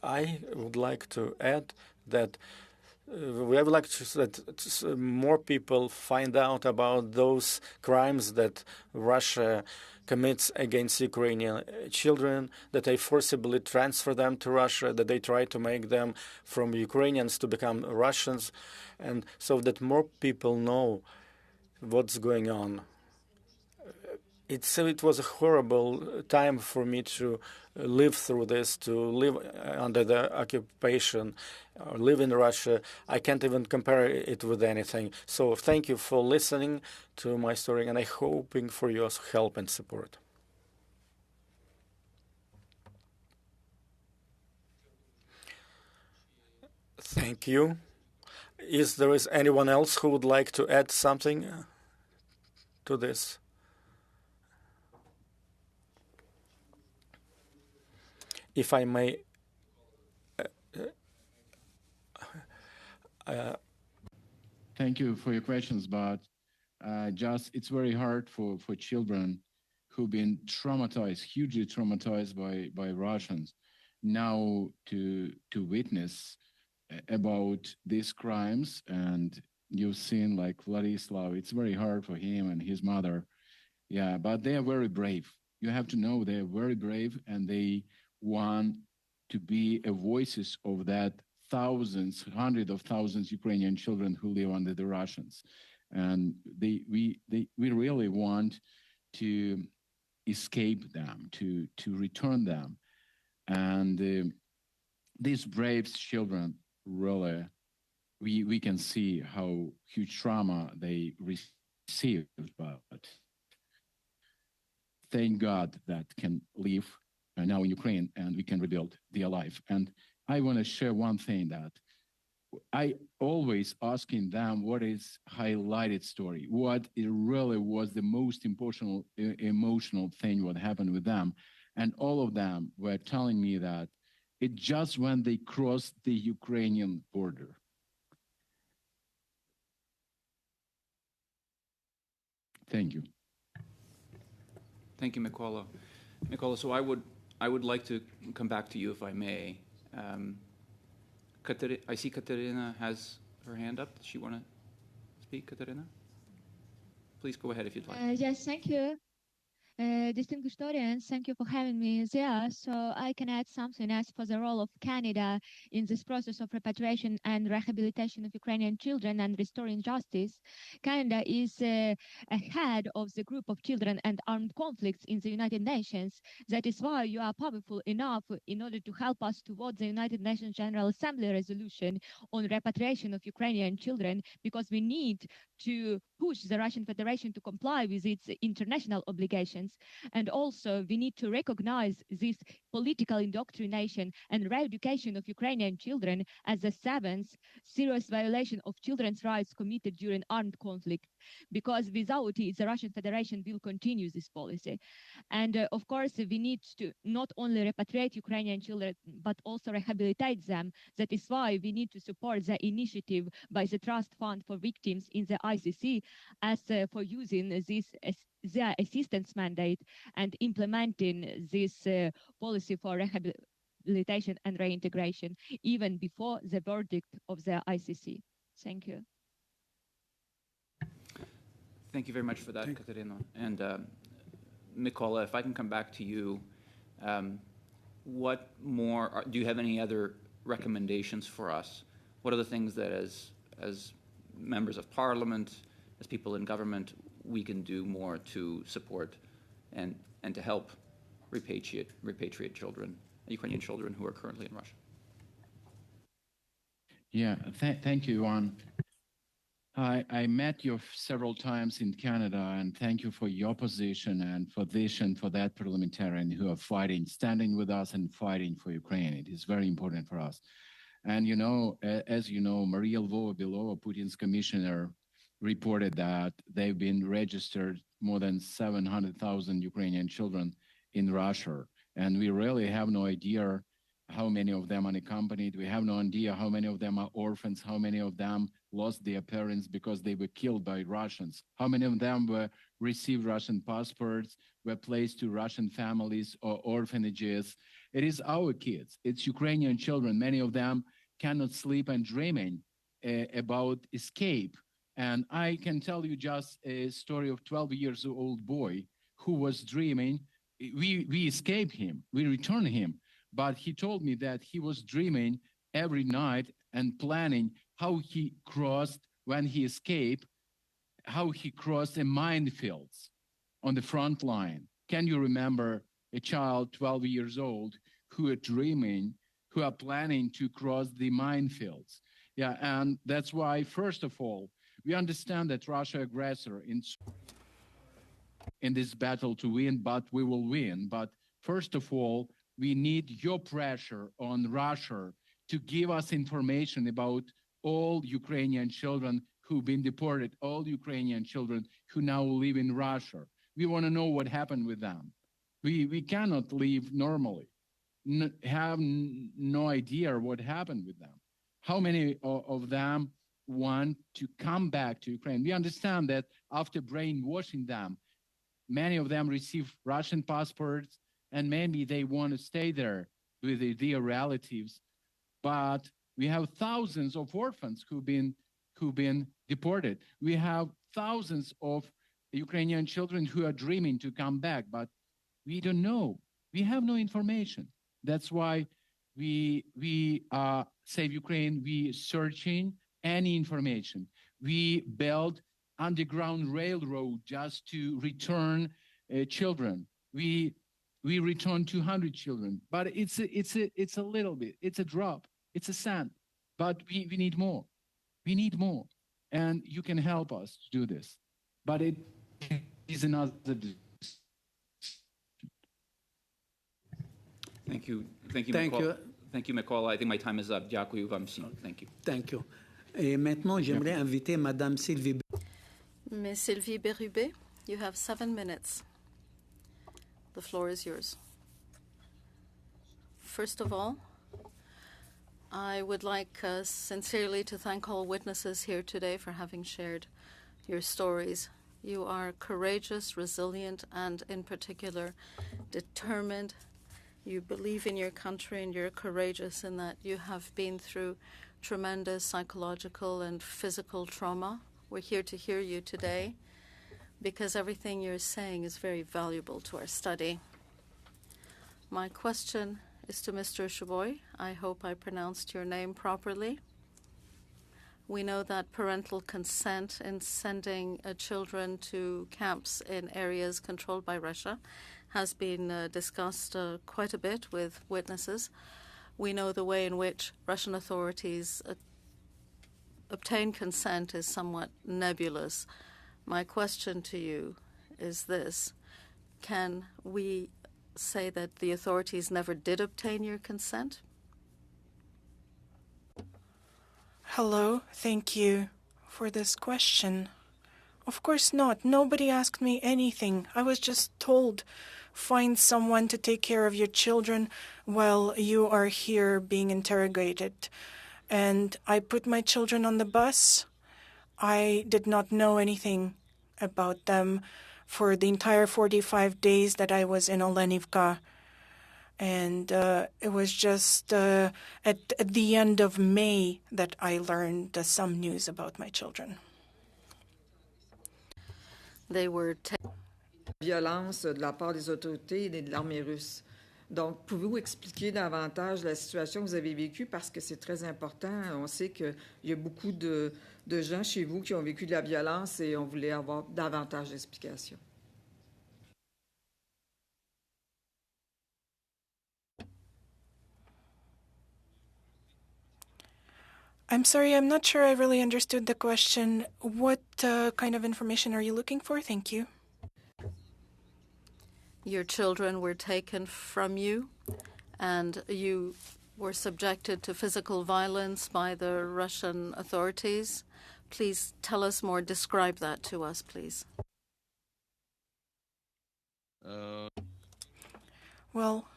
I would like to add that we would like that more people find out about those crimes that Russia commits against Ukrainian children, that they forcibly transfer them to Russia, that they try to make them from Ukrainians to become Russians, and so that more people know what's going on. It was a horrible time for me to live through this, to live under the occupation, or live in Russia. I can't even compare it with anything. So thank you for listening to my story, and I'm hoping for your help and support. Thank you. Is there anyone else who would like to add something to this? If I may, thank you for your questions, but it's very hard for children who've been traumatized, hugely traumatized by Russians, now to witness about these crimes. And you've seen like Vladislav, it's very hard for him and his mother. Yeah, but they are very brave. You have to know they're very brave, and they want to be a voices of that thousands, hundreds of thousands Ukrainian children who live under the Russians. And we really want to escape them, to return them. And these brave children, really, we can see how huge trauma they received, but thank God that can live now in Ukraine, and we can rebuild their life. And I want to share one thing that I always asking them what is highlighted story, what it really was the most emotional thing what happened with them. And all of them were telling me that it just when they crossed the Ukrainian border. Thank you. Thank you, Mykola. Mykola, so I would like to come back to you if I may. I see Katerina has her hand up. Does she want to speak, Katerina? Please go ahead if you'd like. Yes, thank you. Distinguished audience, thank you for having me there. So I can add something as for the role of Canada in this process of repatriation and rehabilitation of Ukrainian children and restoring justice. Canada is ahead of the group of children and armed conflicts in the United Nations. That is why you are powerful enough in order to help us towards the United Nations General Assembly resolution on repatriation of Ukrainian children, because we need to push the Russian Federation to comply with its international obligations. And also, we need to recognize this political indoctrination and re-education of Ukrainian children as the seventh serious violation of children's rights committed during armed conflict, because without it, the Russian Federation will continue this policy. And of course, we need to not only repatriate Ukrainian children, but also rehabilitate them. That is why we need to support the initiative by the Trust Fund for Victims in the ICC as for using this their assistance mandate and implementing this policy for rehabilitation and reintegration even before the verdict of the ICC. Thank you. Thank you very much for that, Katerina. And Mykola, if I can come back to you, what more, do you have any other recommendations for us? What are the things that as members of parliament, as people in government, we can do more to support and to help repatriate children, Ukrainian children who are currently in Russia. Yeah, thank you, Ivan. I met you several times in Canada, and thank you for your position and for this and for that parliamentarian who are fighting, standing with us and fighting for Ukraine. It is very important for us. And you know, as you know, Maria Lvova-Belova, Putin's commissioner, reported that they've been registered more than 700,000 Ukrainian children in Russia. And we really have no idea how many of them are unaccompanied. We have no idea how many of them are orphans, how many of them lost their parents because they were killed by Russians, how many of them received Russian passports, were placed to Russian families or orphanages. It is our kids. It's Ukrainian children. Many of them cannot sleep and dreaming about escape. And I can tell you just a story of 12-year-old boy who was dreaming. We escaped him. We returned him. But he told me that he was dreaming every night and planning how he crossed, when he escaped, how he crossed a minefields on the front line. Can you remember a child, 12 years old, who are dreaming, who are planning to cross the minefields? Yeah, and that's why, first of all, we understand that Russia aggressor in this battle to win, but we will win. But first of all, we need your pressure on Russia to give us information about all Ukrainian children who've been deported, all Ukrainian children who now live in Russia. We want to know what happened with them. We cannot live normally, have no idea what happened with them. How many of them want to come back to Ukraine? We understand that after brainwashing them, many of them receive Russian passports, and maybe they want to stay there with their relatives. But we have thousands of orphans who've been deported. We have thousands of Ukrainian children who are dreaming to come back, but we don't know. We have no information. That's why we Save Ukraine, we searching any information. We build underground railroad just to return children. We return 200 children, but it's a little bit, it's a drop, it's a sand, but we need more. We need more, and you can help us to do this. But it is another. Thank you. Thank Mykola. you. Thank you, Mykola. I think my time is up. Дякую вам всім. Thank you. Thank you. Et maintenant, j'aimerais inviter Madame Sylvie. Ms. Sylvie Berube, you have 7 minutes. The floor is yours. First of all, I would like sincerely to thank all witnesses here today for having shared your stories. You are courageous, resilient, and in particular, determined. You believe in your country and you're courageous in that you have been through tremendous psychological and physical trauma. We're here to hear you today because everything you're saying is very valuable to our study. My question is to Mr. Shaboy. I hope I pronounced your name properly. We know that parental consent in sending children to camps in areas controlled by Russia has been discussed quite a bit with witnesses. We know the way in which Russian authorities obtain consent is somewhat nebulous. My question to you is this: can we say that the authorities never did obtain your consent? Hello, thank you for this question. Of course not. Nobody asked me anything. I was just told, find someone to take care of your children while you are here being interrogated. And I put my children on the bus. I did not know anything about them for the entire 45 days that I was in Olenivka. And it was just at the end of May that I learned some news about my children. They were violence de la part des autorités et de l'armée russe. Donc, pouvez-vous expliquer davantage la situation que vous avez vécue parce que c'est très important. On sait qu'il y a beaucoup de gens chez vous qui ont vécu de la violence et on voulait avoir davantage d'explications. I'm sorry, I'm not sure I really understood the question. What kind of information are you looking for? Thank you. Your children were taken from you, and you were subjected to physical violence by the Russian authorities. Please tell us more. Describe that to us, please. Well,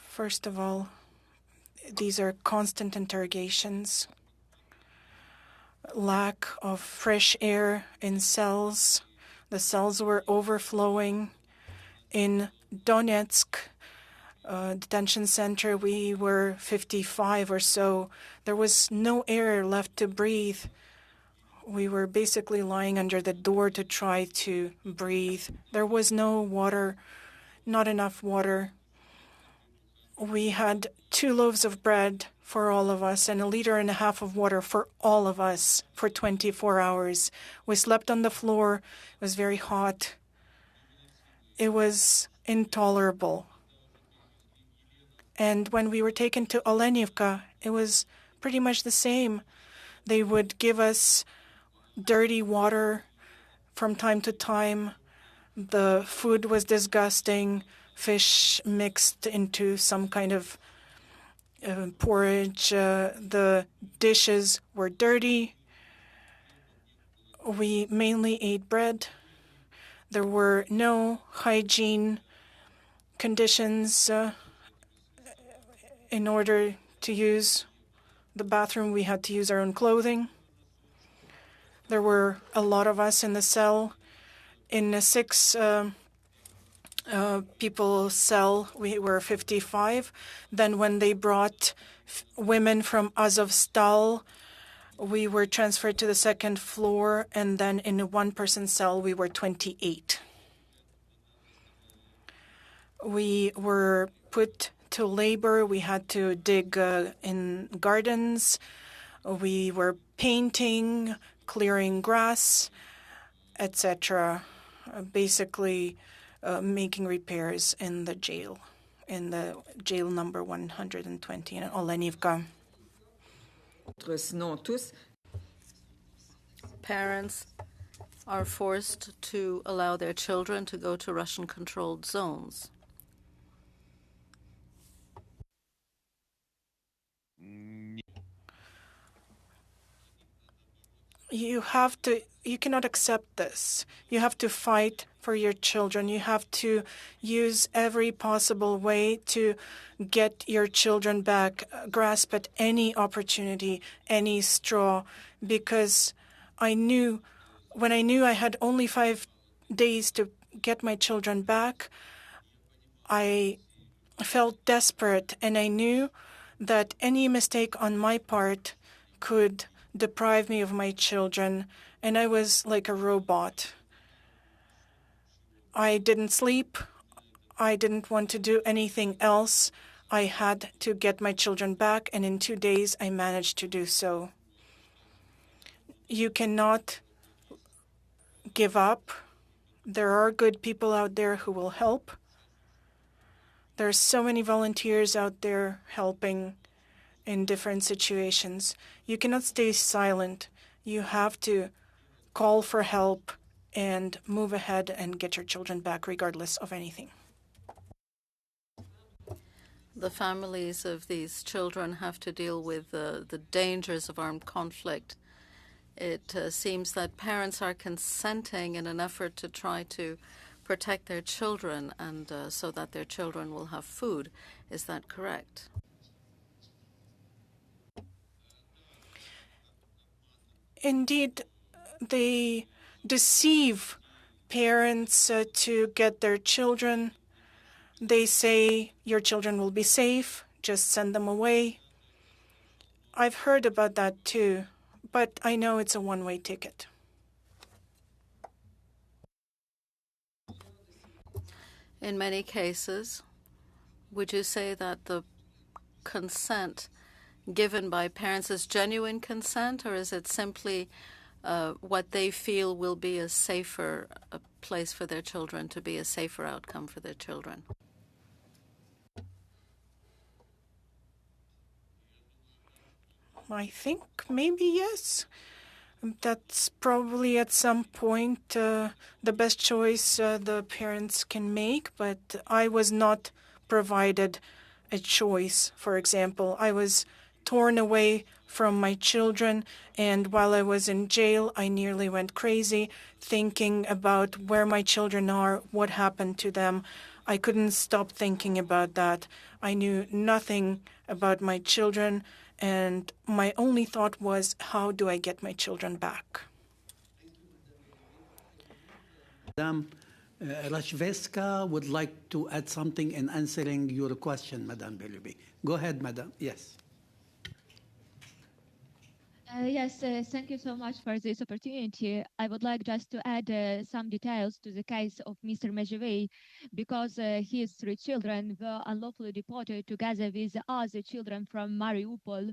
first of all, these are constant interrogations, lack of fresh air in cells. The cells were overflowing. In Donetsk detention center, we were 55 or so. There was no air left to breathe. We were basically lying under the door to try to breathe. There was no water, not enough water. We had 2 loaves of bread for all of us and 1.5 liters of water for all of us for 24 hours. We slept on the floor. It was very hot. It was intolerable. And when we were taken to Olenivka, it was pretty much the same. They would give us dirty water from time to time. The food was disgusting. Fish mixed into some kind of porridge. The dishes were dirty. We mainly ate bread. There were no hygiene conditions. In order to use the bathroom, we had to use our own clothing. There were a lot of us in the cell. In a 6 people cell, we were 55. Then when they brought women from Azovstal, we were transferred to the 2nd floor, and then in a 1-person cell, we were 28. We were put to labor. We had to dig in gardens. We were painting, clearing grass, etc. Basically, making repairs in the jail number 120 in Olenivka. Parents are forced to allow their children to go to Russian-controlled zones. You cannot accept this. You have to fight for your children. You have to use every possible way to get your children back, grasp at any opportunity, any straw, because when I knew I had only 5 days to get my children back, I felt desperate, and I knew that any mistake on my part could deprive me of my children, and I was like a robot. I didn't sleep. I didn't want to do anything else. I had to get my children back, and in 2 days I managed to do so. You cannot give up. There are good people out there who will help. There are so many volunteers out there helping in different situations. You cannot stay silent. You have to call for help and move ahead and get your children back regardless of anything. The families of these children have to deal with the dangers of armed conflict. It seems that parents are consenting in an effort to try to protect their children and so that their children will have food. Is that correct? Indeed, they deceive parents to get their children. They say your children will be safe, just send them away. I've heard about that too, but I know it's a one-way ticket. In many cases, Would you say that the consent given by parents is genuine consent, or is it simply what they feel will be a safer place for their children, to be a safer outcome for their children? I think maybe yes. That's probably at some point the best choice the parents can make, but I was not provided a choice. For example, I was torn away from my children, and while I was in jail, I nearly went crazy thinking about where my children are, what happened to them. I couldn't stop thinking about that. I knew nothing about my children, and my only thought was, how do I get my children back? Madam Rashveska would like to add something in answering your question, Madam Belubi. Go ahead, Madam. Yes. Yes, thank you so much for this opportunity. I would like just to add some details to the case of Mr. Mezhevey, because his 3 children were unlawfully deported together with other children from Mariupol,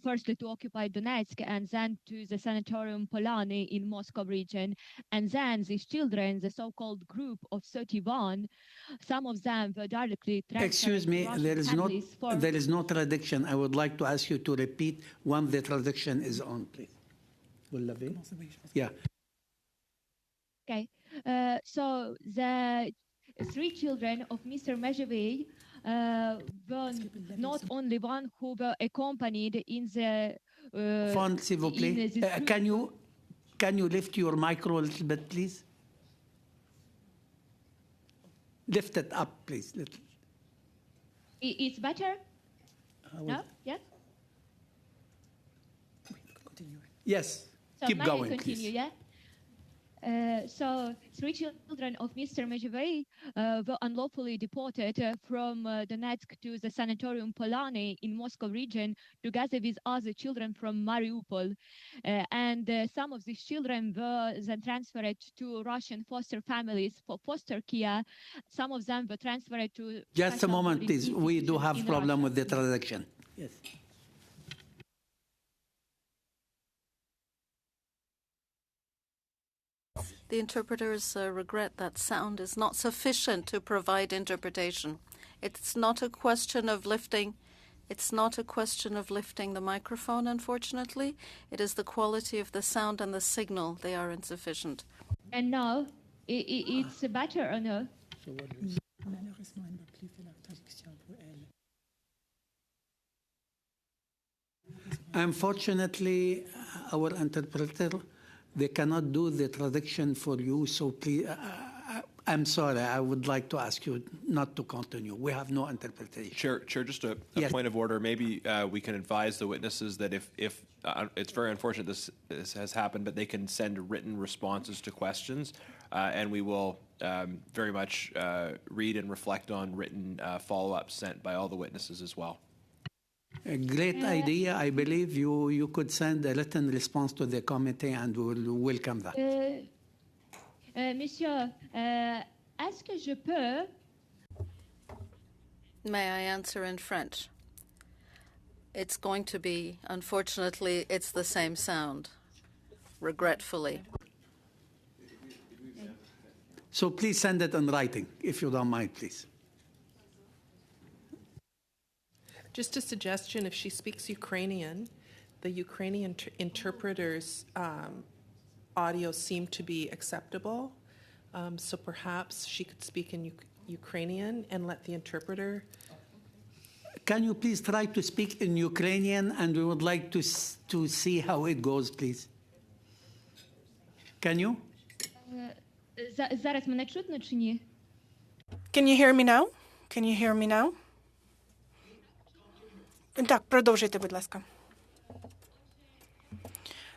firstly to occupied Donetsk and then to the sanatorium Polany in Moscow region. And then these children, the so-called group of 31, some of them were directly transferred. Excuse me, to there is no traduction. I would like to ask you to repeat when the traduction is on, please. Yeah. Okay. So the 3 children of Mr. Mezhevey were not only one who were accompanied in the Fond, s'il vous plaît. Can you lift your micro a little bit, please? Lift it up, please. It's better? No? Yes? Yes. So Keep may going, I continue, please. yeah? So 3 children of Mr. Mezhevey were unlawfully deported from Donetsk to the sanatorium Polany in Moscow region, together with other children from Mariupol. And some of these children were then transferred to Russian foster families for foster care. Some of them were transferred to... Just a moment, please. We do have problem with the traduction. Yes. The interpreters regret that sound is not sufficient to provide interpretation. It's not a question of lifting. It's not a question of lifting the microphone, unfortunately. It is the quality of the sound and the signal. They are insufficient. And now, it's better or no? Unfortunately, our interpreter, they cannot do the traduction for you, so please, I'm sorry, I would like to ask you not to continue. We have no interpretation. Chair, just a Yes. point of order. Maybe we can advise the witnesses that if it's very unfortunate this has happened, but they can send written responses to questions, and we will very much read and reflect on written follow-ups sent by all the witnesses as well. A great idea. I believe you could send a written response to the committee and we will welcome that. Monsieur, est-ce que je peux... May I answer in French? It's going to be, unfortunately, it's the same sound, regretfully. So please send it in writing, if you don't mind, please. Just a suggestion, if she speaks Ukrainian, the Ukrainian interpreter's audio seemed to be acceptable. So perhaps she could speak in Ukrainian and let the interpreter... Can you please try to speak in Ukrainian, and we would like to see how it goes, please. Can you? Зараз мене чутно чи ні? Can you hear me now? Can you hear me now? Так, продовжуйте, будь ласка.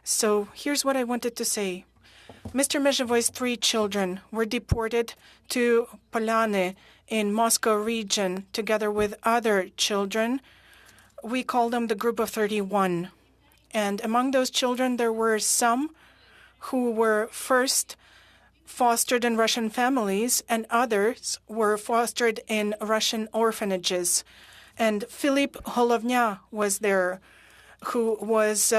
So, here's what I wanted to say. Mr. Mezhevey's 3 children were deported to Polany in Moscow region together with other children. We call them the group of 31. And among those children, there were some who were first fostered in Russian families, and others were fostered in Russian orphanages. And Philip Holovnya was there, who was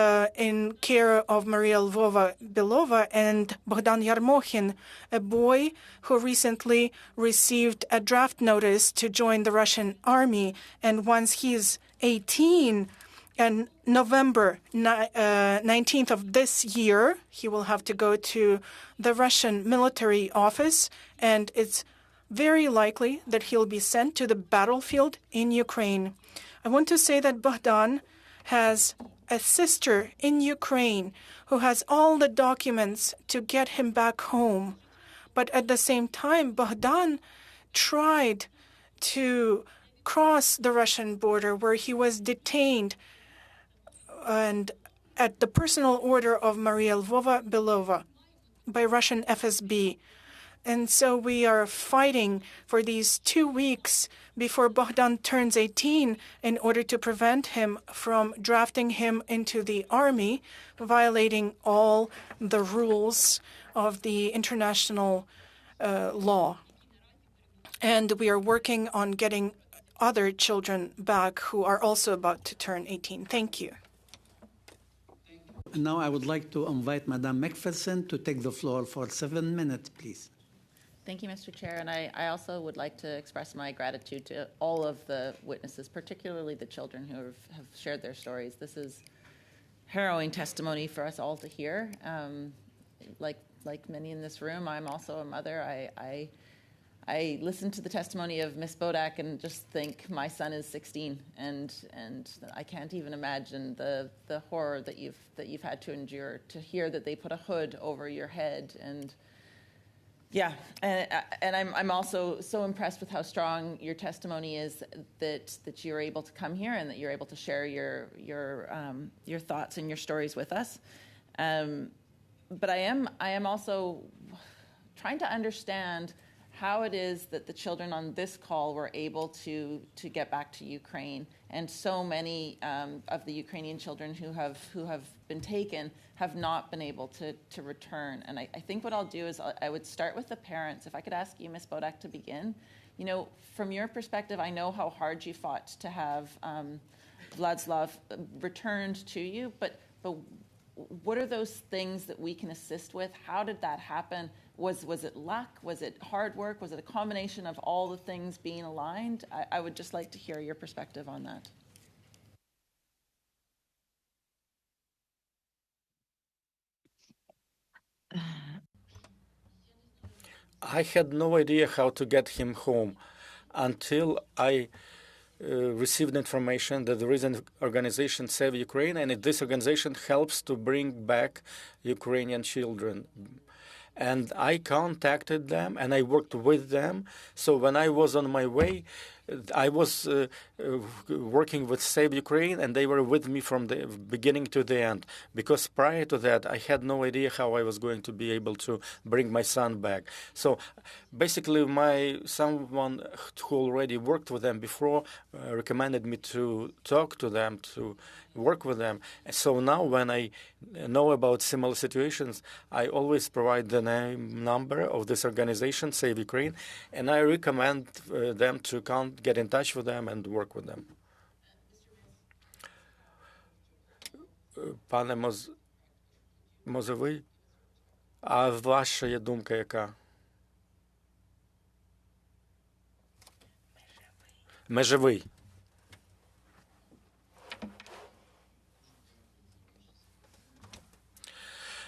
in care of Maria Lvova Belova, and Bogdan Yarmokhin, a boy who recently received a draft notice to join the Russian army. And once he's 18, and November 19th of this year, he will have to go to the Russian military office, and it's very likely that he'll be sent to the battlefield in Ukraine. I want to say that Bogdan has a sister in Ukraine who has all the documents to get him back home. But at the same time, Bogdan tried to cross the Russian border, where he was detained and at the personal order of Maria Lvova Belova by Russian FSB. And so we are fighting for these 2 weeks before Bogdan turns 18 in order to prevent him from drafting him into the army, violating all the rules of the international law. And we are working on getting other children back who are also about to turn 18. Thank you. Now I would like to invite Madame McPherson to take the floor for 7 minutes, please. Thank you, Mr. Chair. And I also would like to express my gratitude to all of the witnesses, particularly the children who have shared their stories. This is harrowing testimony for us all to hear. Like many in this room, I'm also a mother. I listen to the testimony of Ms. Bodak and just think my son is 16, and I can't even imagine the horror that you've had to endure, to hear that they put a hood over your head. And yeah, and I'm also so impressed with how strong your testimony is, that you're able to come here and that you're able to share your thoughts and your stories with us. But I am also trying to understand how it is that the children on this call were able to get back to Ukraine, and so many of the Ukrainian children who have been taken have not been able to return. And I think what I'll do is I would start with the parents. If I could ask you, Ms. Bodak, to begin. You know, from your perspective, I know how hard you fought to have Vladislav returned to you, but what are those things that we can assist with? How did that happen? Was it luck? Was it hard work? Was it a combination of all the things being aligned? I would just like to hear your perspective on that. I had no idea how to get him home until I received information that there is an organization, Save Ukraine, and this organization helps to bring back Ukrainian children. And I contacted them and I worked with them. So when I was on my way, I was working with Save Ukraine, and they were with me from the beginning to the end. Because prior to that, I had no idea how I was going to be able to bring my son back. So basically, someone who already worked with them before recommended me to talk to them, to work with them. So now when I know about similar situations, I always provide the number of this organization, Save Ukraine, and I recommend them to get in touch with them and work with them. Пане Мозовий, а ваша є думка яка? Межевий.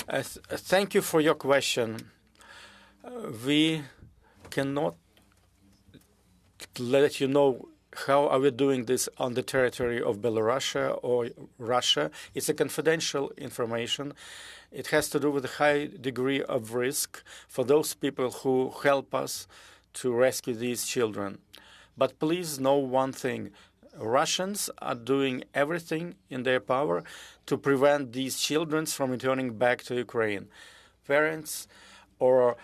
Thank you for your question. We cannot let you know how are we doing this on the territory of Belarus or Russia. It's a confidential information. It has to do with a high degree of risk for those people who help us to rescue these children. But please know one thing. Russians are doing everything in their power to prevent these children from returning back to Ukraine. Parents or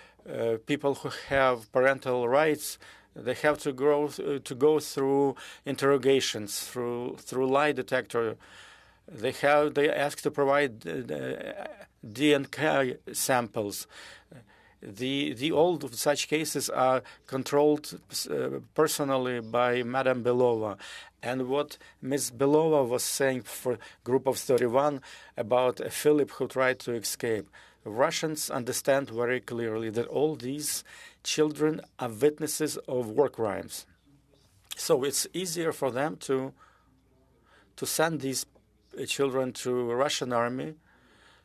people who have parental rights, they have to go through interrogations, through lie detector. They ask to provide DNA samples. all of such cases are controlled personally by Madame Belova. And what Ms. Belova was saying for Group of 31 about Philip who tried to escape, Russians understand very clearly that all these children are witnesses of war crimes. So it's easier for them to send these children to Russian army,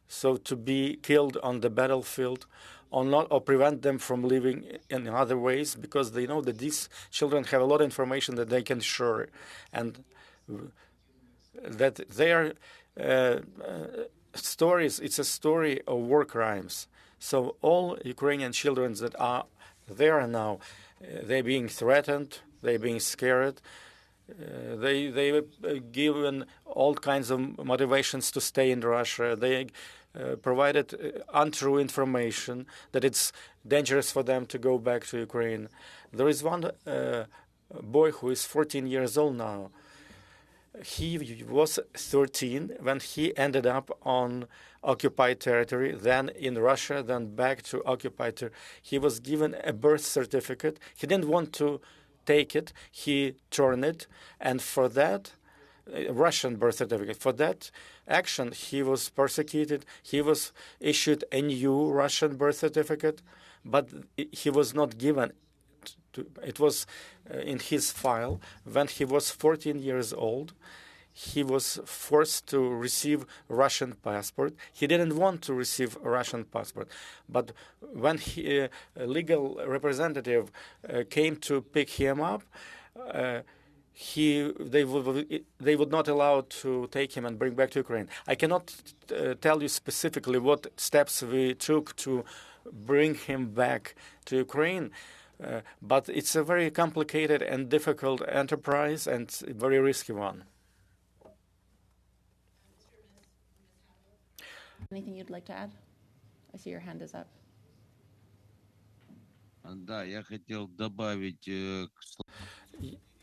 so to be killed on the battlefield, or prevent them from living in other ways, because they know that these children have a lot of information that they can share, and that their stories, it's a story of war crimes. So all Ukrainian children that are there now, they're being threatened, they're being scared, they were given all kinds of motivations to stay in Russia. They provided untrue information that it's dangerous for them to go back to Ukraine. There is one boy who is 14 years old now. He was 13 when he ended up on occupied territory, then in Russia, then back to occupied territory. He was given a birth certificate. He didn't want to take it. He turned it, and for that, Russian birth certificate, for that action, he was persecuted. He was issued a new Russian birth certificate, but he was not given. It was in his file. When he was 14 years old, he was forced to receive Russian passport. He didn't want to receive a Russian passport, but when a legal representative came to pick him up, they would not allow to take him and bring back to Ukraine. I cannot tell you specifically what steps we took to bring him back to Ukraine, but it's a very complicated and difficult enterprise and a very risky one. Anything you'd like to add? I see your hand is up. Да, я хотел добавить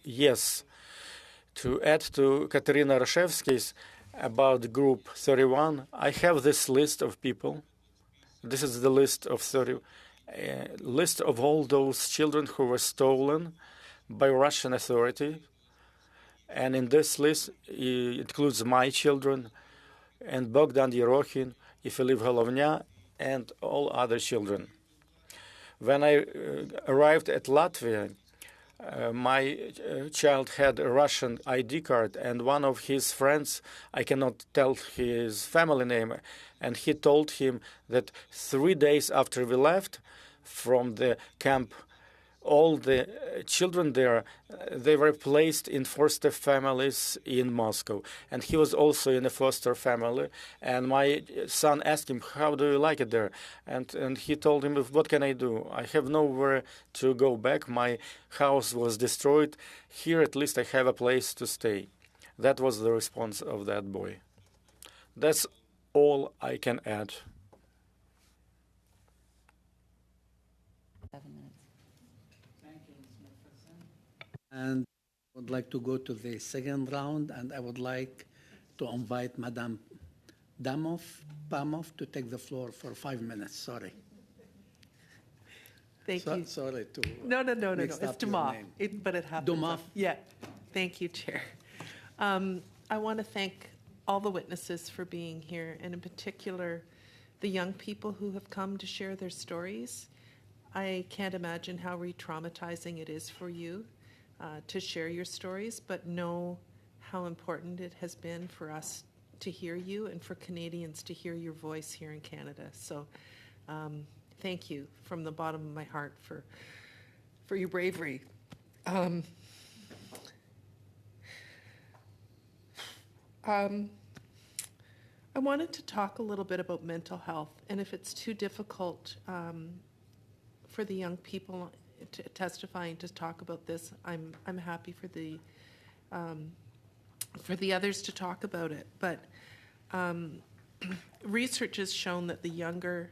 Yes, to add to Katerina Rashevsky's about Group 31, I have this list of people. This is the list of list of all those children who were stolen by Russian authority. And in this list, it includes my children, and Bogdan Yerokhin, Ifiliv Golovnya, and all other children. When I arrived at Latvia, my child had a Russian ID card, and one of his friends, I cannot tell his family name, and he told him that 3 days after we left from the camp, all the children there, they were placed in foster families in Moscow. And he was also in a foster family. And my son asked him, how do you like it there? And he told him, what can I do? I have nowhere to go back. My house was destroyed. Here, at least, I have a place to stay. That was the response of that boy. That's all I can add. 7 minutes. And I would like to go to the second round, and I would like to invite Madame Pamov to take the floor for 5 minutes. Sorry. Thank you. Sorry to No. mix It's up your Dumov, name. but it happens. Dumov. Yeah. Thank you, Chair. I want to thank all the witnesses for being here, and in particular, the young people who have come to share their stories. I can't imagine how re-traumatizing it is for you to share your stories, but know how important it has been for us to hear you and for Canadians to hear your voice here in Canada. So thank you from the bottom of my heart for your bravery. I wanted to talk a little bit about mental health, and if it's too difficult for the young people testifying to talk about this, I'm happy for the others to talk about it. But research has shown that the younger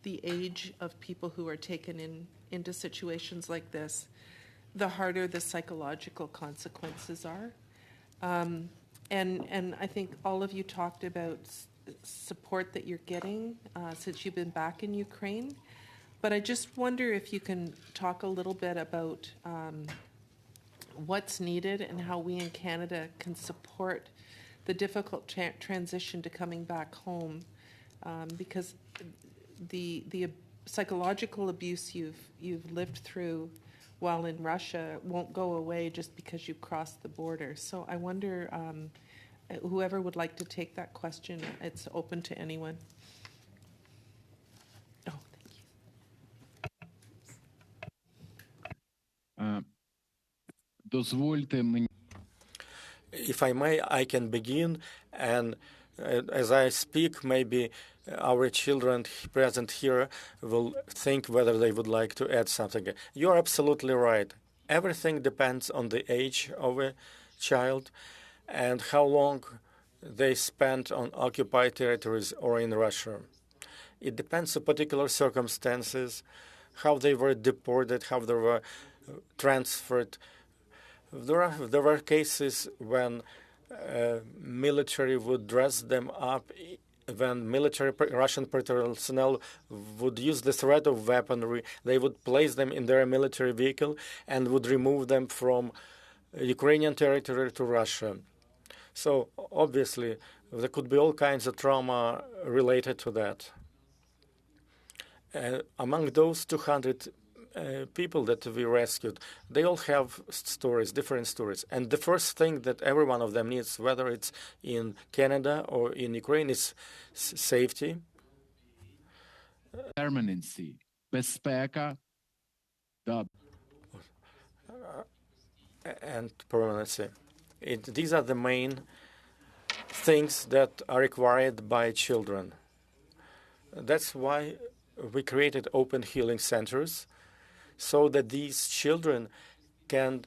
the age of people who are taken into situations like this, the harder the psychological consequences are. And I think all of you talked about support that you're getting since you've been back in Ukraine. But I just wonder if you can talk a little bit about what's needed and how we in Canada can support the difficult transition to coming back home, because the psychological abuse you've lived through while in Russia won't go away just because you crossed the border. So I wonder, whoever would like to take that question, it's open to anyone. Oh, thank you. Дозвольте мені. If I may, I can begin, and as I speak, maybe our children present here will think whether they would like to add something. You're absolutely right. Everything depends on the age of a child and how long they spent on occupied territories or in Russia. It depends on particular circumstances, how they were deported, how they were transferred. There were cases when military would dress them up, when military Russian personnel would use the threat of weaponry. They would place them in their military vehicle and would remove them from Ukrainian territory to Russia. So obviously, there could be all kinds of trauma related to that. Among those 200 people that we rescued, they all have stories, different stories. And the first thing that every one of them needs, whether it's in Canada or in Ukraine, is safety. Permanency, безпека, and permanency. These are the main things that are required by children. That's why we created open healing centers, so that these children can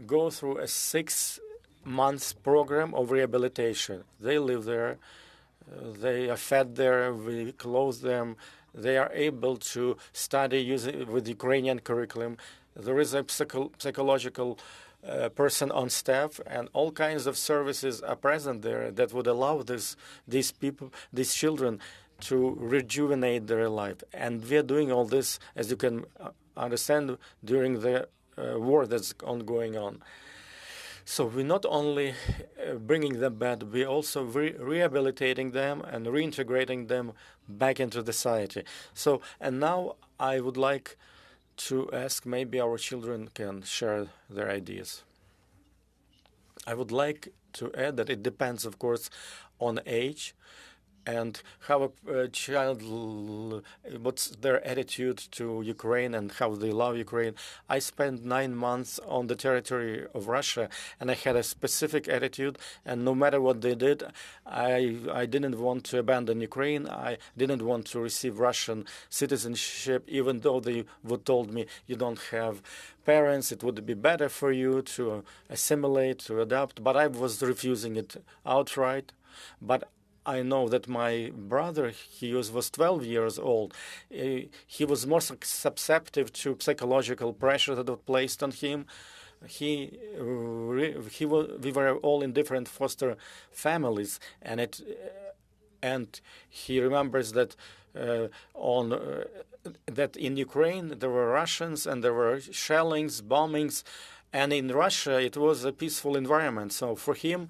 go through a 6-month program of rehabilitation. They live there, they are fed there, we clothe them, they are able to study with Ukrainian curriculum. There is a psychological person on staff, and all kinds of services are present there that would allow these children to rejuvenate their life. And we are doing all this, as you can understand, during the war that's ongoing on. So we're not only bringing them back, we're also rehabilitating them and reintegrating them back into the society. So, and now I would like to ask, maybe our children can share their ideas. I would like to add that it depends, of course, on age and how a child, what's their attitude to Ukraine and how they love Ukraine. I spent 9 months on the territory of Russia, and I had a specific attitude, and no matter what they did, I didn't want to abandon Ukraine. I didn't want to receive Russian citizenship, even though they would told me, you don't have parents, it would be better for you to assimilate, to adapt, but I was refusing it outright. But I know that my brother, he was 12 years old. He was more susceptible to psychological pressure that was placed on him. We were all in different foster families, and he remembers that that in Ukraine there were Russians and there were shellings, bombings, and in Russia it was a peaceful environment. So for him,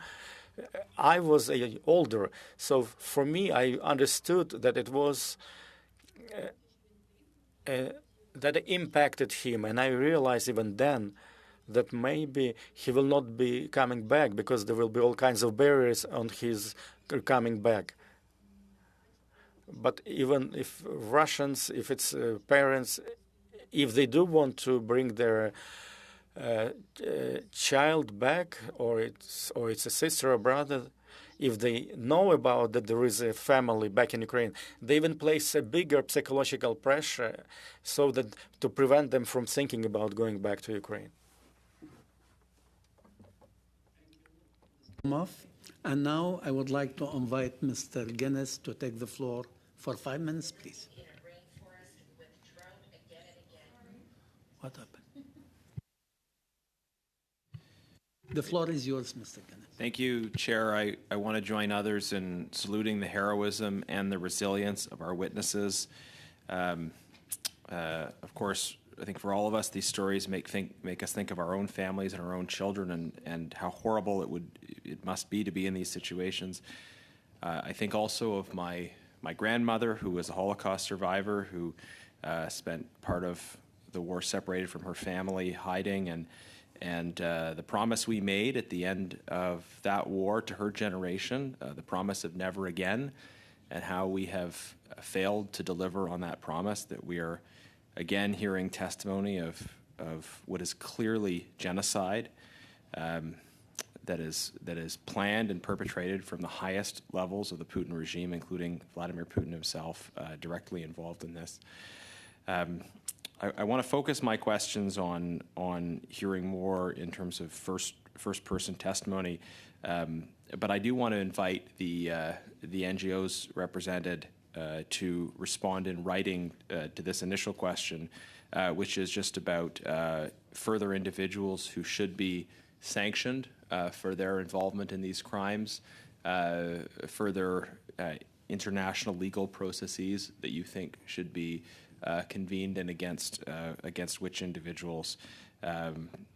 I was older, so for me, I understood that it was that it impacted him, and I realized even then that maybe he will not be coming back because there will be all kinds of barriers on his coming back. But even if Russians, if it's parents, if they do want to bring their child back, or it's a sister or brother, if they know about that there is a family back in Ukraine, they even place a bigger psychological pressure so that to prevent them from thinking about going back to Ukraine. And now I would like to invite Mr. Guinness to take the floor for 5 minutes, please. What happened? The floor is yours, Mr. Guinness. Thank you, Chair. I want to join others in saluting the heroism and the resilience of our witnesses. Of course, I think for all of us, these stories make us think of our own families and our own children and how horrible it must be to be in these situations. I think also of my grandmother, who was a Holocaust survivor, who spent part of the war separated from her family, hiding, and the promise we made at the end of that war to her generation, the promise of never again, and how we have failed to deliver on that promise, that we are again hearing testimony of what is clearly genocide that is planned and perpetrated from the highest levels of the Putin regime, including Vladimir Putin himself, directly involved in this. I want to focus my questions on hearing more in terms of first-person testimony, but I do want to invite the NGOs represented to respond in writing to this initial question, which is just about further individuals who should be sanctioned for their involvement in these crimes, further international legal processes that you think should be convened, and against which individuals.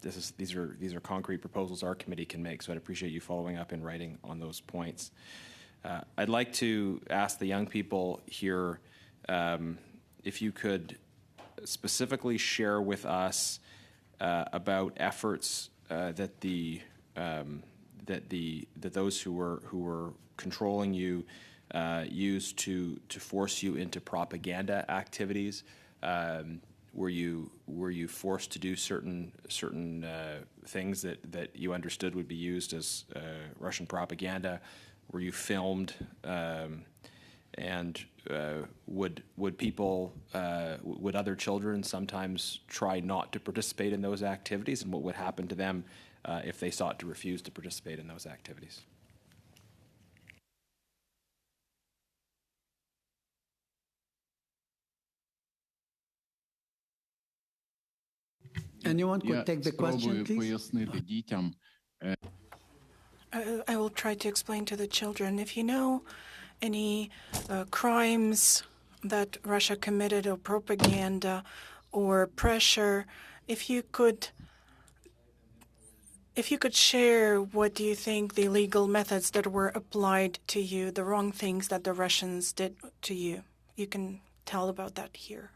These are concrete proposals our committee can make, so I'd appreciate you following up in writing on those points. I'd like to ask the young people here if you could specifically share with us about efforts that those who were controlling you used to force you into propaganda activities. Were you forced to do certain things that you understood would be used as Russian propaganda? Were you filmed? And would people, would other children sometimes try not to participate in those activities? And what would happen to them if they sought to refuse to participate in those activities? Anyone could take the question, please? Пояснити дітям. I will try to explain to the children. If you know any crimes that Russia committed, or propaganda or pressure, if you could share, what do you think the legal methods that were applied to you, the wrong things that the Russians did to you? You can tell about that here.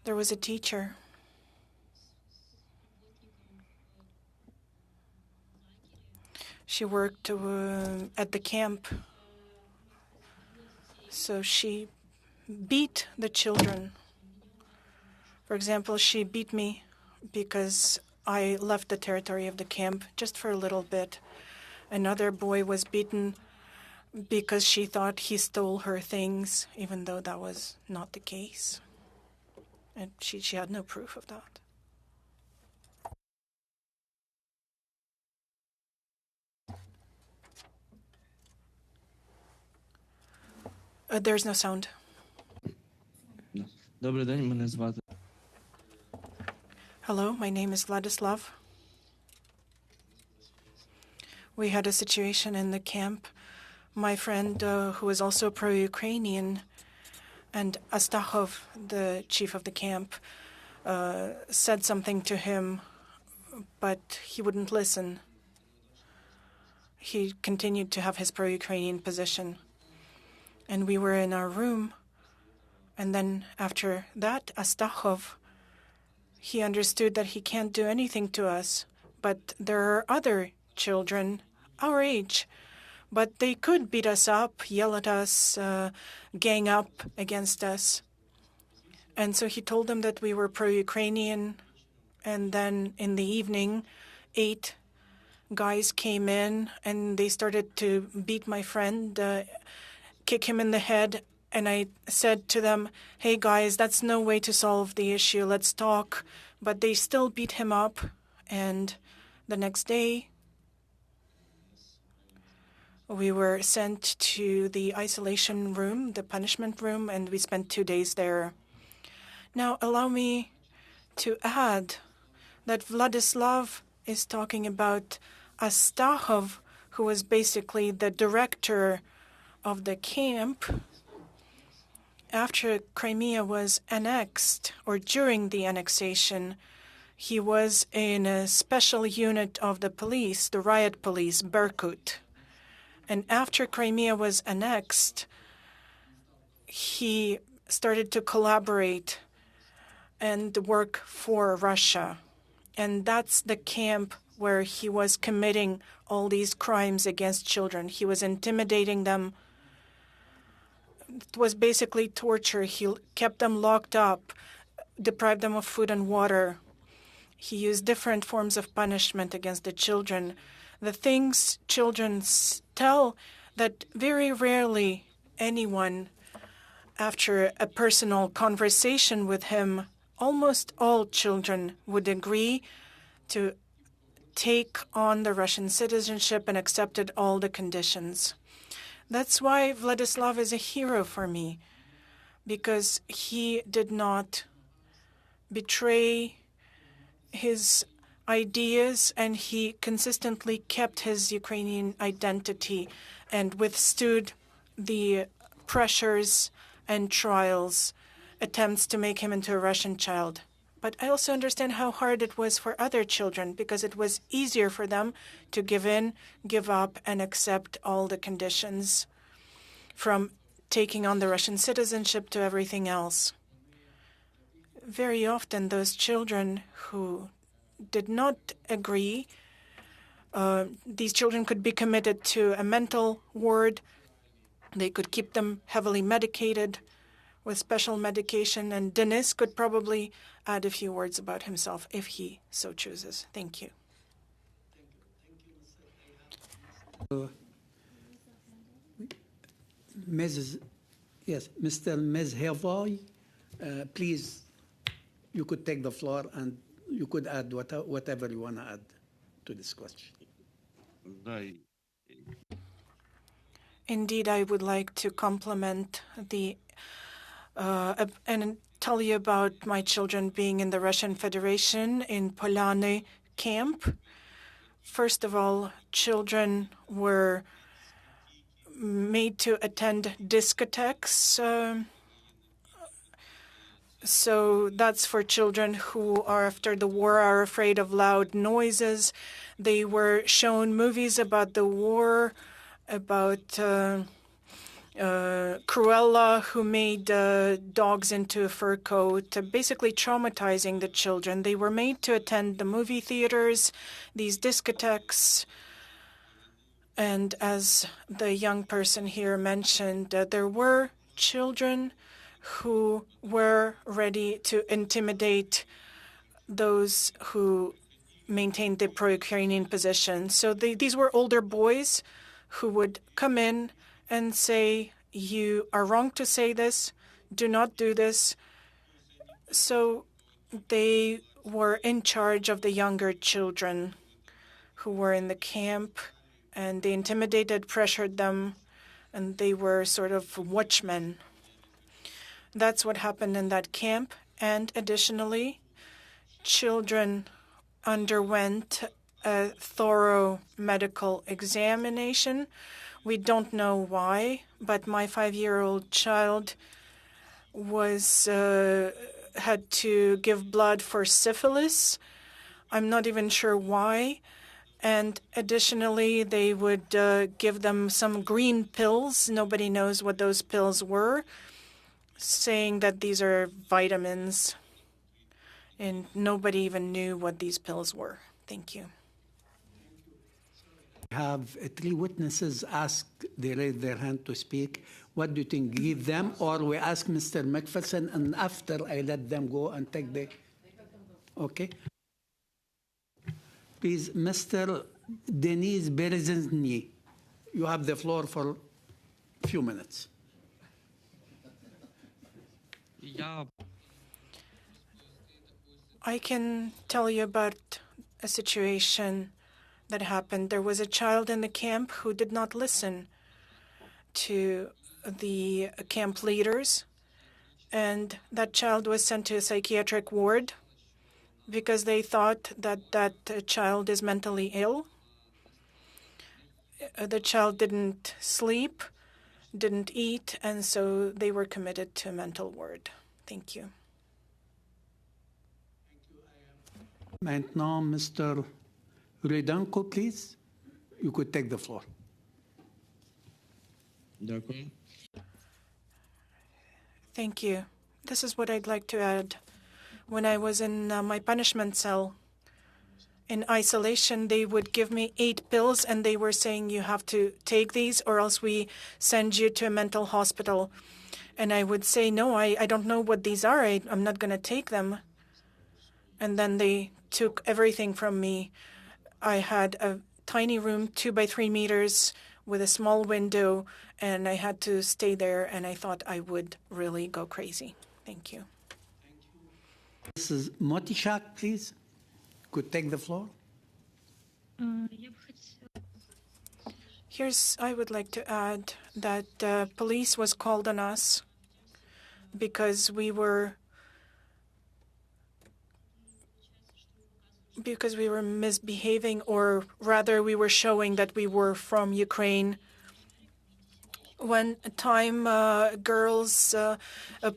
There was a teacher. She worked at the camp. So she beat the children. For example, she beat me because I left the territory of the camp just for a little bit. Another boy was beaten because she thought he stole her things, even though that was not the case. And she had no proof of that. There's no sound. Добрий день, мене звати. Hello, my name is Vladislav. We had a situation in the camp. My friend, who was also pro-Ukrainian, and Astahov, the chief of the camp, said something to him, but he wouldn't listen. He continued to have his pro-Ukrainian position. And we were in our room, and then after that, Astahov, he understood that he can't do anything to us, but there are other children our age, but they could beat us up, yell at us, gang up against us. And so he told them that we were pro-Ukrainian, and then in the evening, 8 guys came in, and they started to beat my friend, kick him in the head, and I said to them, hey guys, that's no way to solve the issue, let's talk. But they still beat him up, and the next day, we were sent to the isolation room, the punishment room, and we spent 2 days there. Now, allow me to add that Vladislav is talking about Astahov, who was basically the director of the camp. After Crimea was annexed, or during the annexation, he was in a special unit of the police, the riot police, Berkut. And after Crimea was annexed, he started to collaborate and work for Russia. And that's the camp where he was committing all these crimes against children. He was intimidating them. It was basically torture. He kept them locked up, deprived them of food and water. He used different forms of punishment against the children. The things children tell that very rarely anyone, after a personal conversation with him, almost all children would agree to take on the Russian citizenship and accepted all the conditions. That's why Vladislav is a hero for me, because he did not betray his ideas and he consistently kept his Ukrainian identity and withstood the pressures and trials, attempts to make him into a Russian child. But I also understand how hard it was for other children, because it was easier for them to give in, give up, and accept all the conditions, from taking on the Russian citizenship to everything else. Very often, those children who did not agree, these children could be committed to a mental ward. They could keep them heavily medicated with special medication, and Denis could probably add a few words about himself if he so chooses. Thank you. Mrs. Yes, Mr. Mezhevoy, please, you could take the floor and you could add whatever you want to add to this question. Indeed, I would like to compliment and tell you about my children being in the Russian Federation in Polyane camp. First of all, children were made to attend discotheques. So that's for children who are, after the war, are afraid of loud noises. They were shown movies about the war, about Cruella, who made dogs into a fur coat, basically traumatizing the children. They were made to attend the movie theaters, these discotheques. And as the young person here mentioned, there were children who were ready to intimidate those who maintained the pro-Ukrainian position. So these were older boys who would come in and say, "You are wrong to say this, do not do this." So they were in charge of the younger children who were in the camp, and they intimidated, pressured them, and they were sort of watchmen. That's what happened in that camp. And additionally, children underwent a thorough medical examination. We don't know why, but my 5-year-old child was had to give blood for syphilis. I'm not even sure why. And additionally, they would give them some green pills. Nobody knows what those pills were, saying that these are vitamins. And nobody even knew what these pills were. Thank you. Have 3 witnesses they raised their hand to speak. What do you think? Give them, or we ask Mr. McPherson, and after I let them go and take the... Okay. Please, Mr. Denis Berezny, you have the floor for a few minutes. I can tell you about a situation that happened. There was a child in the camp who did not listen to the camp leaders, and that child was sent to a psychiatric ward. because they thought that that child is mentally ill. The child didn't sleep, didn't eat, and so they were committed to a mental ward. Thank you. Maintenant, Mr. Rudenko, please. You could take the floor. Thank you. This is what I'd like to add. When I was in my punishment cell, in isolation, they would give me 8 pills, and they were saying, you have to take these or else we send you to a mental hospital. And I would say, no, I don't know what these are. I'm not going to take them. And then they took everything from me. I had a tiny room, 2 by 3 meters, with a small window, and I had to stay there, and I thought I would really go crazy. Thank you. Mrs. Motishak, please. Could take the floor. I would like to add that police was called on us because we were misbehaving, or rather we were showing that we were from Ukraine. One time, girls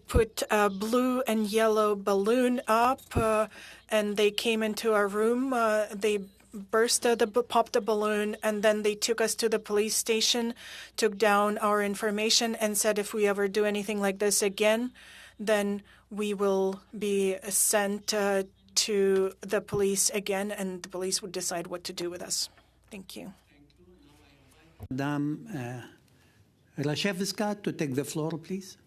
put a blue and yellow balloon up, and they came into our room. They popped the balloon, and then they took us to the police station, took down our information, and said if we ever do anything like this again, then we will be sent to the police again, and the police would decide what to do with us. Thank you. Madame Rashevska, to take the floor, please.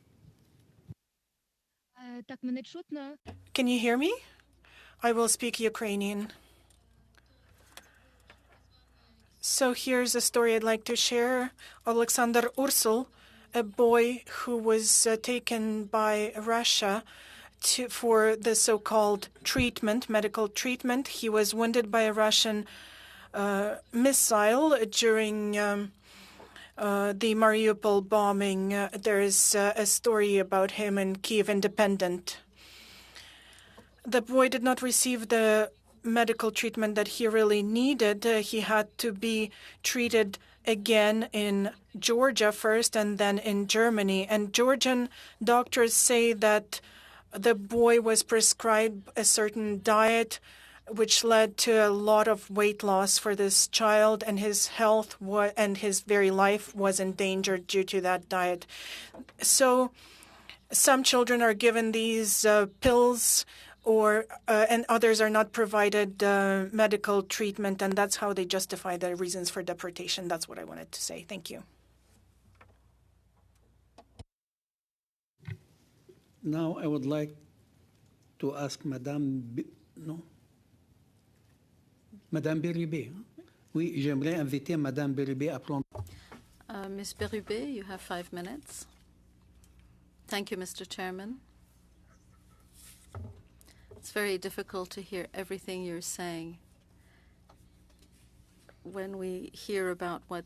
Can you hear me? I will speak Ukrainian. So here's a story I'd like to share. Alexander Ursul, a boy who was taken by Russia for the so-called medical treatment. He was wounded by a Russian missile during the Mariupol bombing. There is a story about him in Kyiv Independent. The boy did not receive the medical treatment that he really needed. He had to be treated again in Georgia first and then in Germany. And Georgian doctors say that the boy was prescribed a certain diet which led to a lot of weight loss for this child, and his health and his very life was endangered due to that diet. So some children are given these pills, and others are not provided medical treatment, and that's how they justify their reasons for deportation. That's what I wanted to say. Thank you. Now I would like to ask Madame Bérubé. Oui, j'aimerais inviter Madame Bérubé à prendre. Ms. Bérubé, you have 5 minutes. Thank you, Mr. Chairman. It's very difficult to hear everything you're saying. When we hear about what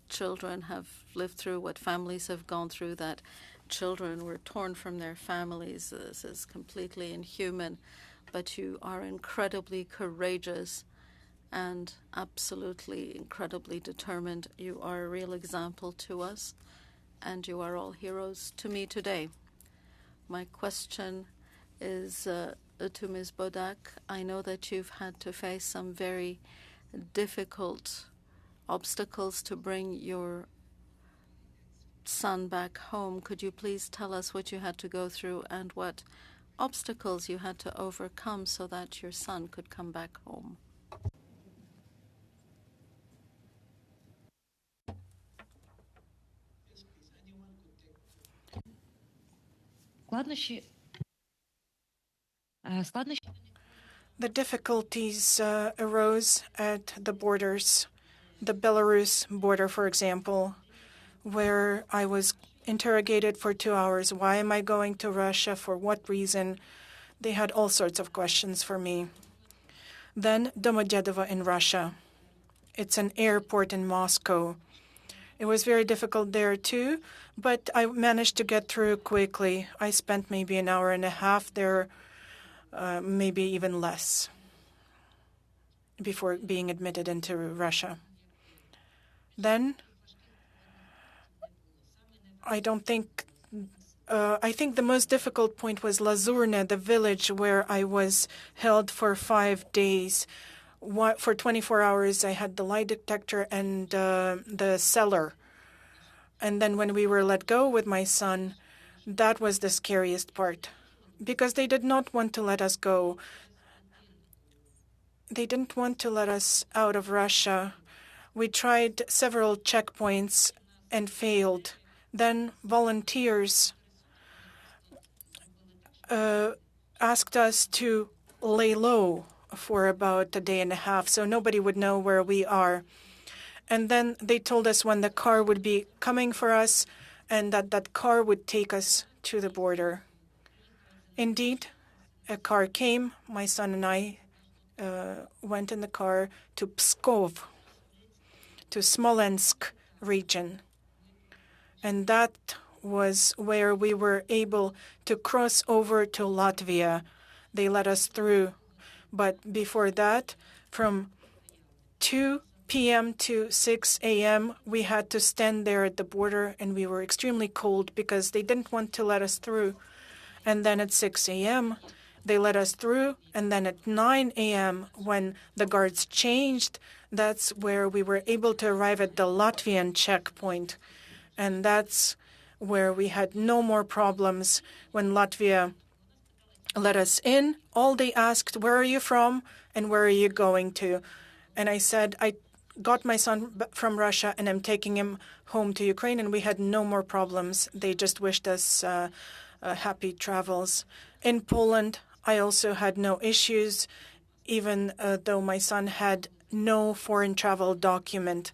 children have lived through, what families have gone through, that children were torn from their families, this is completely inhuman. But you are incredibly courageous and absolutely incredibly determined. You are a real example to us, and you are all heroes to me today. My question is to Ms. Bodak. I know that you've had to face some very difficult obstacles to bring your son back home. Could you please tell us what you had to go through and what obstacles you had to overcome so that your son could come back home? The difficulties arose at the borders, the Belarus border, for example, where I was interrogated for 2 hours. Why am I going to Russia? For what reason? They had all sorts of questions for me. Then Domodedovo in Russia. It's an airport in Moscow. It was very difficult there too, but I managed to get through quickly. I spent maybe an hour and a half there maybe even less, before being admitted into Russia. Then, I think the most difficult point was Lazurne, the village where I was held for 5 days. For 24 hours, I had the lie detector and the cellar. And then when we were let go with my son, that was the scariest part, because they did not want to let us go. They didn't want to let us out of Russia. We tried several checkpoints and failed. Then volunteers asked us to lay low for about a day and a half so nobody would know where we are. And then they told us when the car would be coming for us and that car would take us to the border. Indeed, a car came. My son and I went in the car to Pskov, to Smolensk region. And that was where we were able to cross over to Latvia. They let us through. But before that, from 2 p.m. to 6 a.m., we had to stand there at the border, and we were extremely cold because they didn't want to let us through. And then at 6 a.m., they let us through. And then at 9 a.m., when the guards changed, that's where we were able to arrive at the Latvian checkpoint. And that's where we had no more problems when Latvia let us in. All they asked, where are you from and where are you going to? And I said, I got my son from Russia and I'm taking him home to Ukraine, and we had no more problems. They just wished us happy travels. In Poland, I also had no issues, even though my son had no foreign travel document.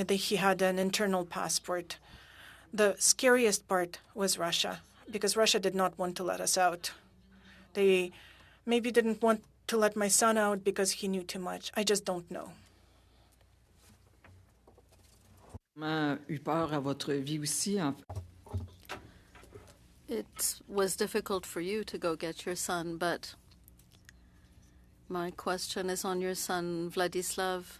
He had an internal passport. The scariest part was Russia, because Russia did not want to let us out. They maybe didn't want to let my son out because he knew too much. I just don't know. Eu peur à votre vie aussi. It was difficult for you to go get your son, but my question is on your son, Vladislav.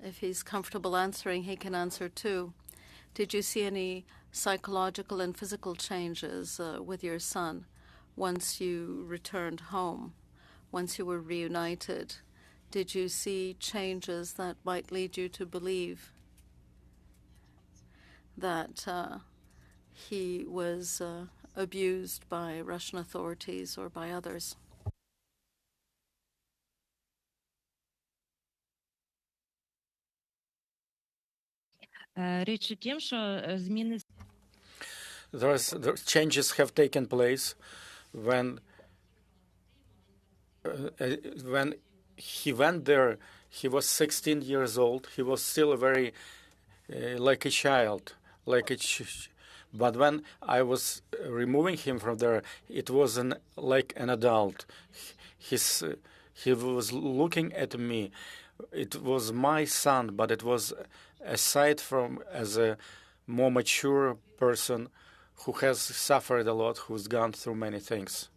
If he's comfortable answering, he can answer too. Did you see any psychological and physical changes with your son once you returned home, once you were reunited? Did you see changes that might lead you to believe that he was abused by Russian authorities or by others? Changes have taken place when he went there. He was 16 years old. He was still very like a child, but when I was removing him from there, it was like an adult. He was looking at me. It was my son, but it was aside from as a more mature person who has suffered a lot, who's gone through many things.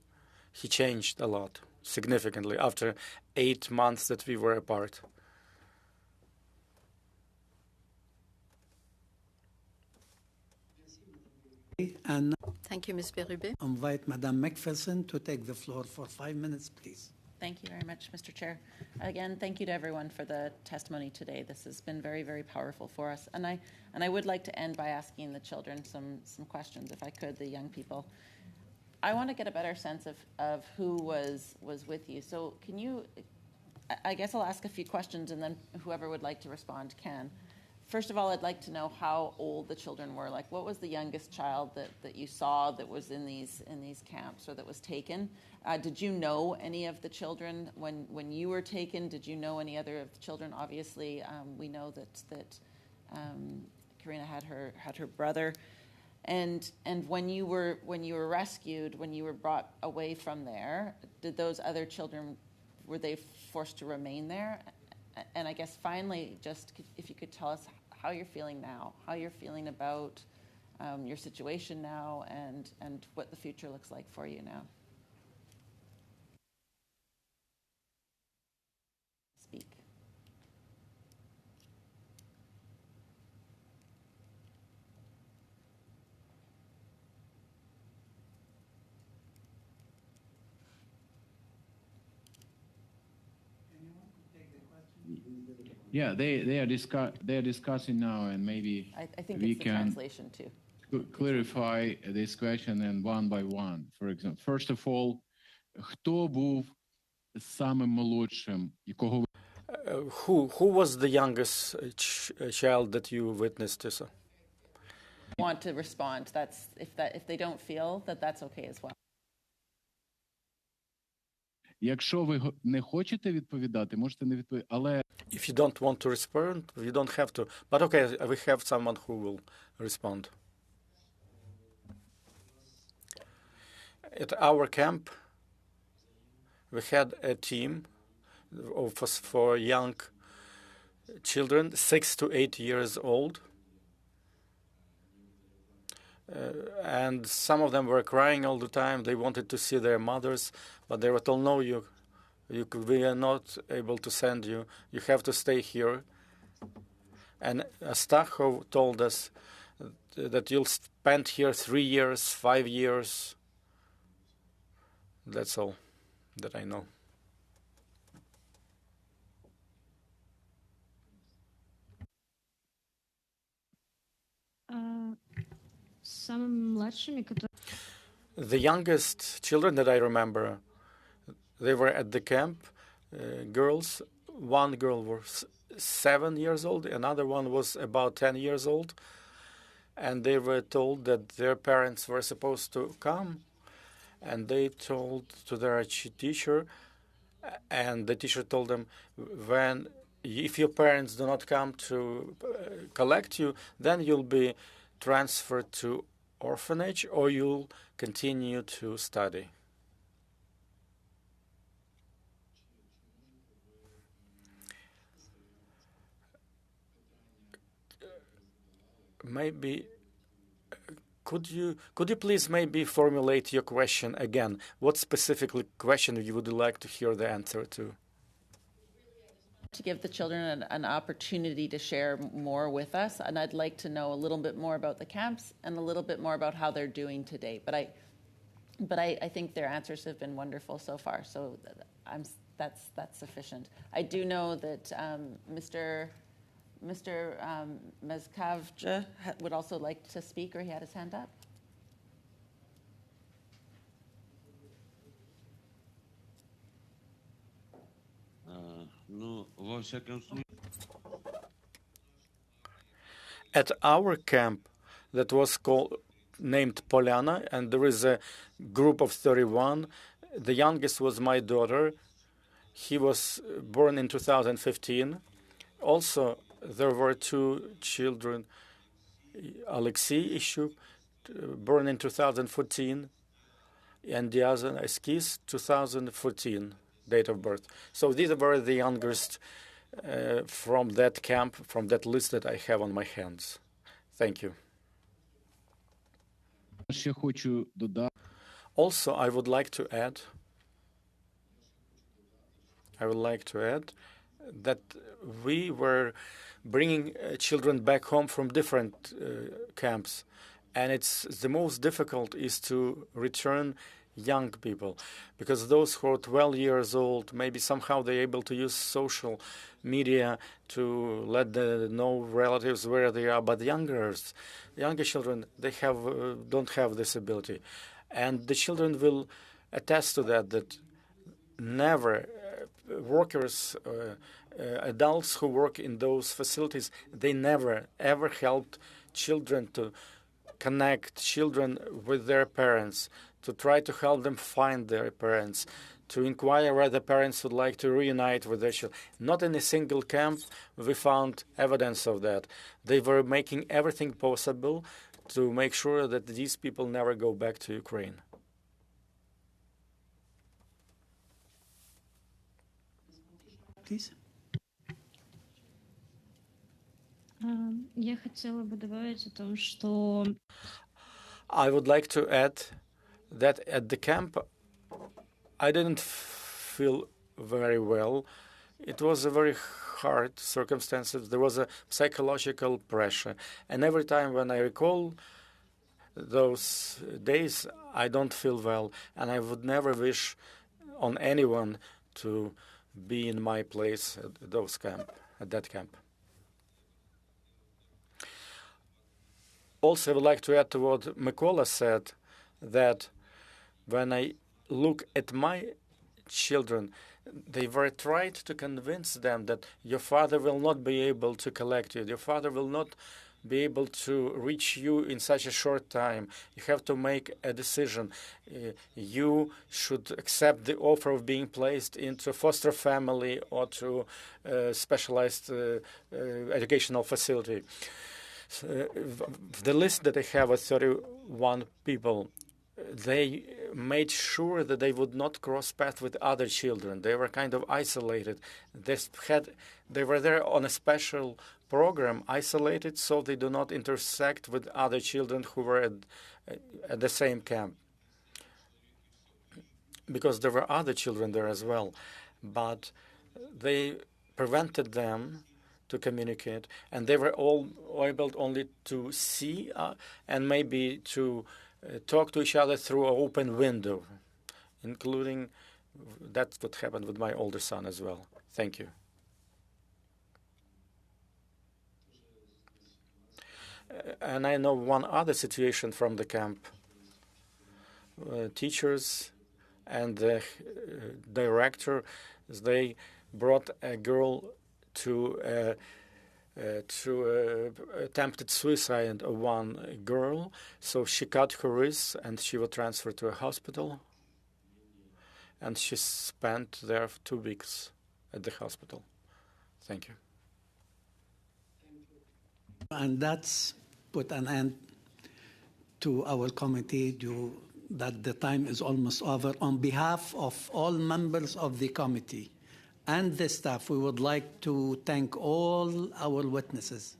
He changed a lot, significantly, after 8 months that we were apart. And thank you, Ms. Berube. Invite Madame Macpherson to take the floor for 5 minutes, please. Thank you very much, Mr. Chair. Again, thank you to everyone for the testimony today. This has been very, very powerful for us. And I would like to end by asking the children some questions, if I could, the young people. I want to get a better sense of who was with you. So can you, I guess I'll ask a few questions and then whoever would like to respond can. First of all, I'd like to know how old the children were. Like, what was the youngest child that you saw that was in these camps or that was taken? Did you know any of the children when you were taken? Did you know any other of the children? Obviously, we know that Karina had her brother, and when you were rescued, when you were brought away from there, did those other children, were they forced to remain there? And I guess finally, just if you could tell us how you're feeling now, how you're feeling about your situation now, and what the future looks like for you now. Yeah, they are discussing now, and maybe I think we it's the can translation too. clarify this question and one by one. For example, first of all, хто був самим молодшим, якого Who was the youngest child that you witnessed, sir? Want to respond? That's if they don't feel that that's okay as well. Якщо ви не хочете відповідати, можете не відповідати, але If you don't want to respond, you don't have to. But okay, we have someone who will respond. At our camp, we had a team for young children, 6 to 8 years old. And some of them were crying all the time. They wanted to see their mothers, but they were told, no, we are not able to send you. You have to stay here. And Astachov told us that you'll spend here 3 years, 5 years. That's all that I know. The youngest children that I remember, they were at the camp, girls. One girl was 7 years old, another one was about 10 years old. And they were told that their parents were supposed to come. And they told to their teacher, and the teacher told them, if your parents do not come to collect you, then you'll be transferred to orphanage or you'll continue to study. Maybe could you please maybe formulate your question again? What specific question you would like to hear the answer to? To give the children an opportunity to share more with us, and I'd like to know a little bit more about the camps and a little bit more about how they're doing to date. But I think their answers have been wonderful so far, so that's sufficient. I do know that Mr. Mezkavja would also like to speak, or he had his hand up. At our camp that was named Polyana, and there is a group of 31. The youngest was my daughter. He was born in 2015. Also, there were 2 children, Alexei Ishuk, born in 2014, and Diazan Eskis, 2014, date of birth. So these were the youngest from that camp, from that list that I have on my hands. Thank you. Also, I would like to add that we were bringing children back home from different camps, and it's the most difficult is to return young people, because those who are 12 years old, maybe somehow they're able to use social media to let know relatives where they are, but younger children, they don't have this ability. And the children will attest to that never workers, adults who work in those facilities, they never, ever helped children to connect children with their parents, to try to help them find their parents, to inquire whether parents would like to reunite with their children. Not in a single camp we found evidence of that. They were making everything possible to make sure that these people never go back to Ukraine. Please. Я хотела бы добавить о том, что I would like to add that at the camp, I didn't feel very well. It was a very hard circumstances. There was a psychological pressure. And every time when I recall those days, I don't feel well. And I would never wish on anyone to be in my place at that camp. Also, I would like to add to what Mykola said, that when I look at my children, they were tried to convince them that your father will not be able to collect you. Your father will not be able to reach you in such a short time. You have to make a decision. You should accept the offer of being placed into a foster family or to a specialized educational facility. The list that I have of 31 people, they made sure that they would not cross paths with other children. They were kind of isolated. They were there on a special program, isolated, so they do not intersect with other children who were at the same camp. Because there were other children there as well. But they prevented them to communicate, and they were all able only to see and maybe to talk to each other through an open window, including that's what happened with my older son as well. Thank you. And I know one other situation from the camp. Teachers and the director, they brought a girl to attempted suicide of one girl. So she cut her wrist and she was transferred to a hospital. And she spent there 2 weeks at the hospital. Thank you. And that's put an end to our committee due that the time is almost over. On behalf of all members of the committee and the staff, we would like to thank all our witnesses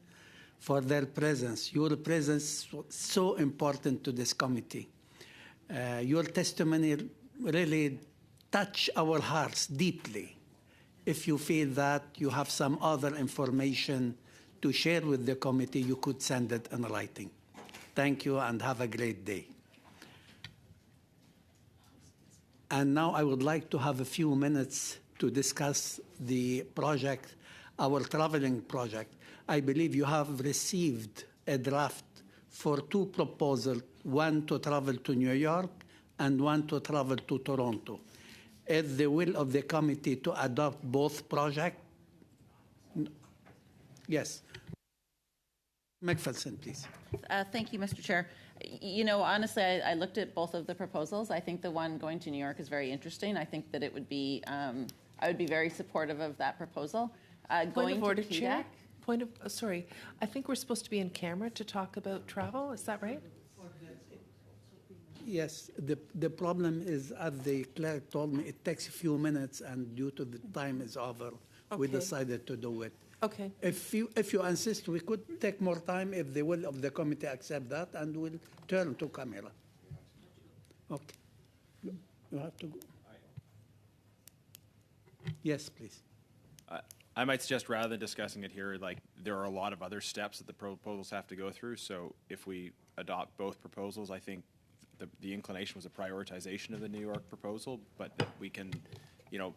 for their presence. Your presence was so important to this committee. Your testimony really touched our hearts deeply. If you feel that you have some other information to share with the committee, you could send it in writing. Thank you and have a great day. And now I would like to have a few minutes to discuss the project, our traveling project. I believe you have received a draft for 2 proposals, one to travel to New York and one to travel to Toronto. Is the will of the committee to adopt both projects? Yes. McPherson, please. Thank you, Mr. Chair. You know, honestly, I looked at both of the proposals. I think the one going to New York is very interesting. I think that it would be, I would be very supportive of that proposal. Point of order, Chair. Point of, sorry, I think we're supposed to be in camera to talk about travel. Is that right? Yes, the problem is, as the clerk told me, it takes a few minutes, and due to the time is over, we decided to do it. Okay. If you insist, we could take more time if the will of the committee accept that, and we'll turn to camera. Okay. You have to go. Yes, please. I might suggest rather than discussing it here, like there are a lot of other steps that the proposals have to go through. So if we adopt both proposals, I think the inclination was a prioritization of the New York proposal, but that we can, you know,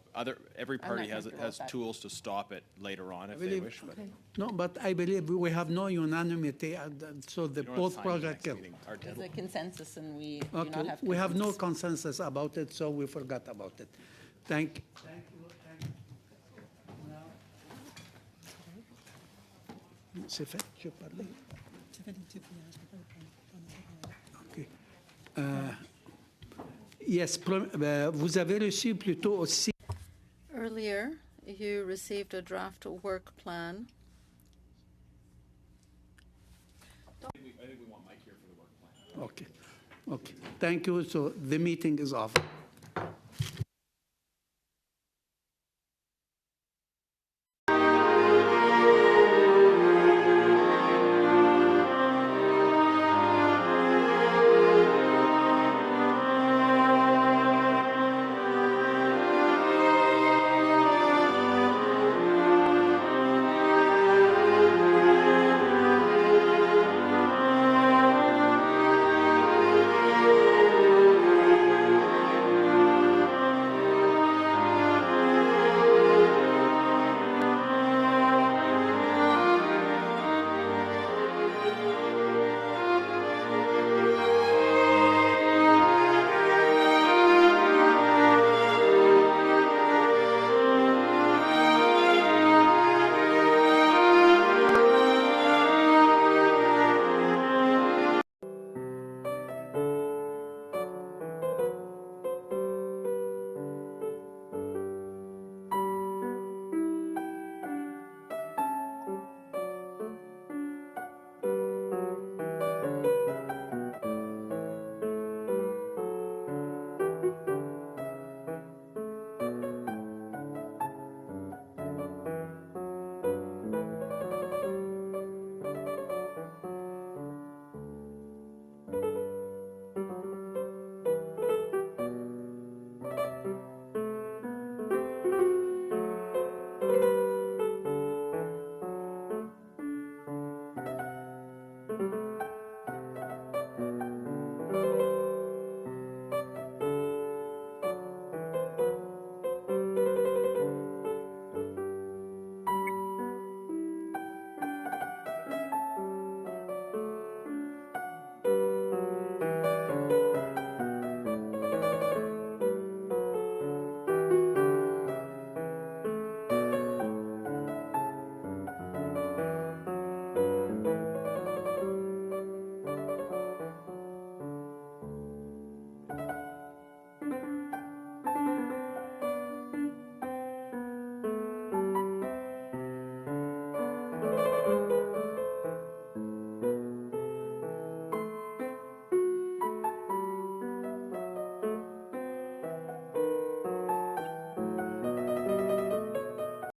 every party has tools to stop it later on if they wish. But. No, but I believe we have no unanimity, and so the both projects. There's a consensus, and we do not have consensus. We have no consensus about it, so we forgot about it. Thank you. C'est fait, je parlais. Okay. Yes, vous avez reçu plutôt aussi. Earlier, you received a draft work plan. I think we want Mike here for the work plan. Okay. Okay. Thank you. So the meeting is over.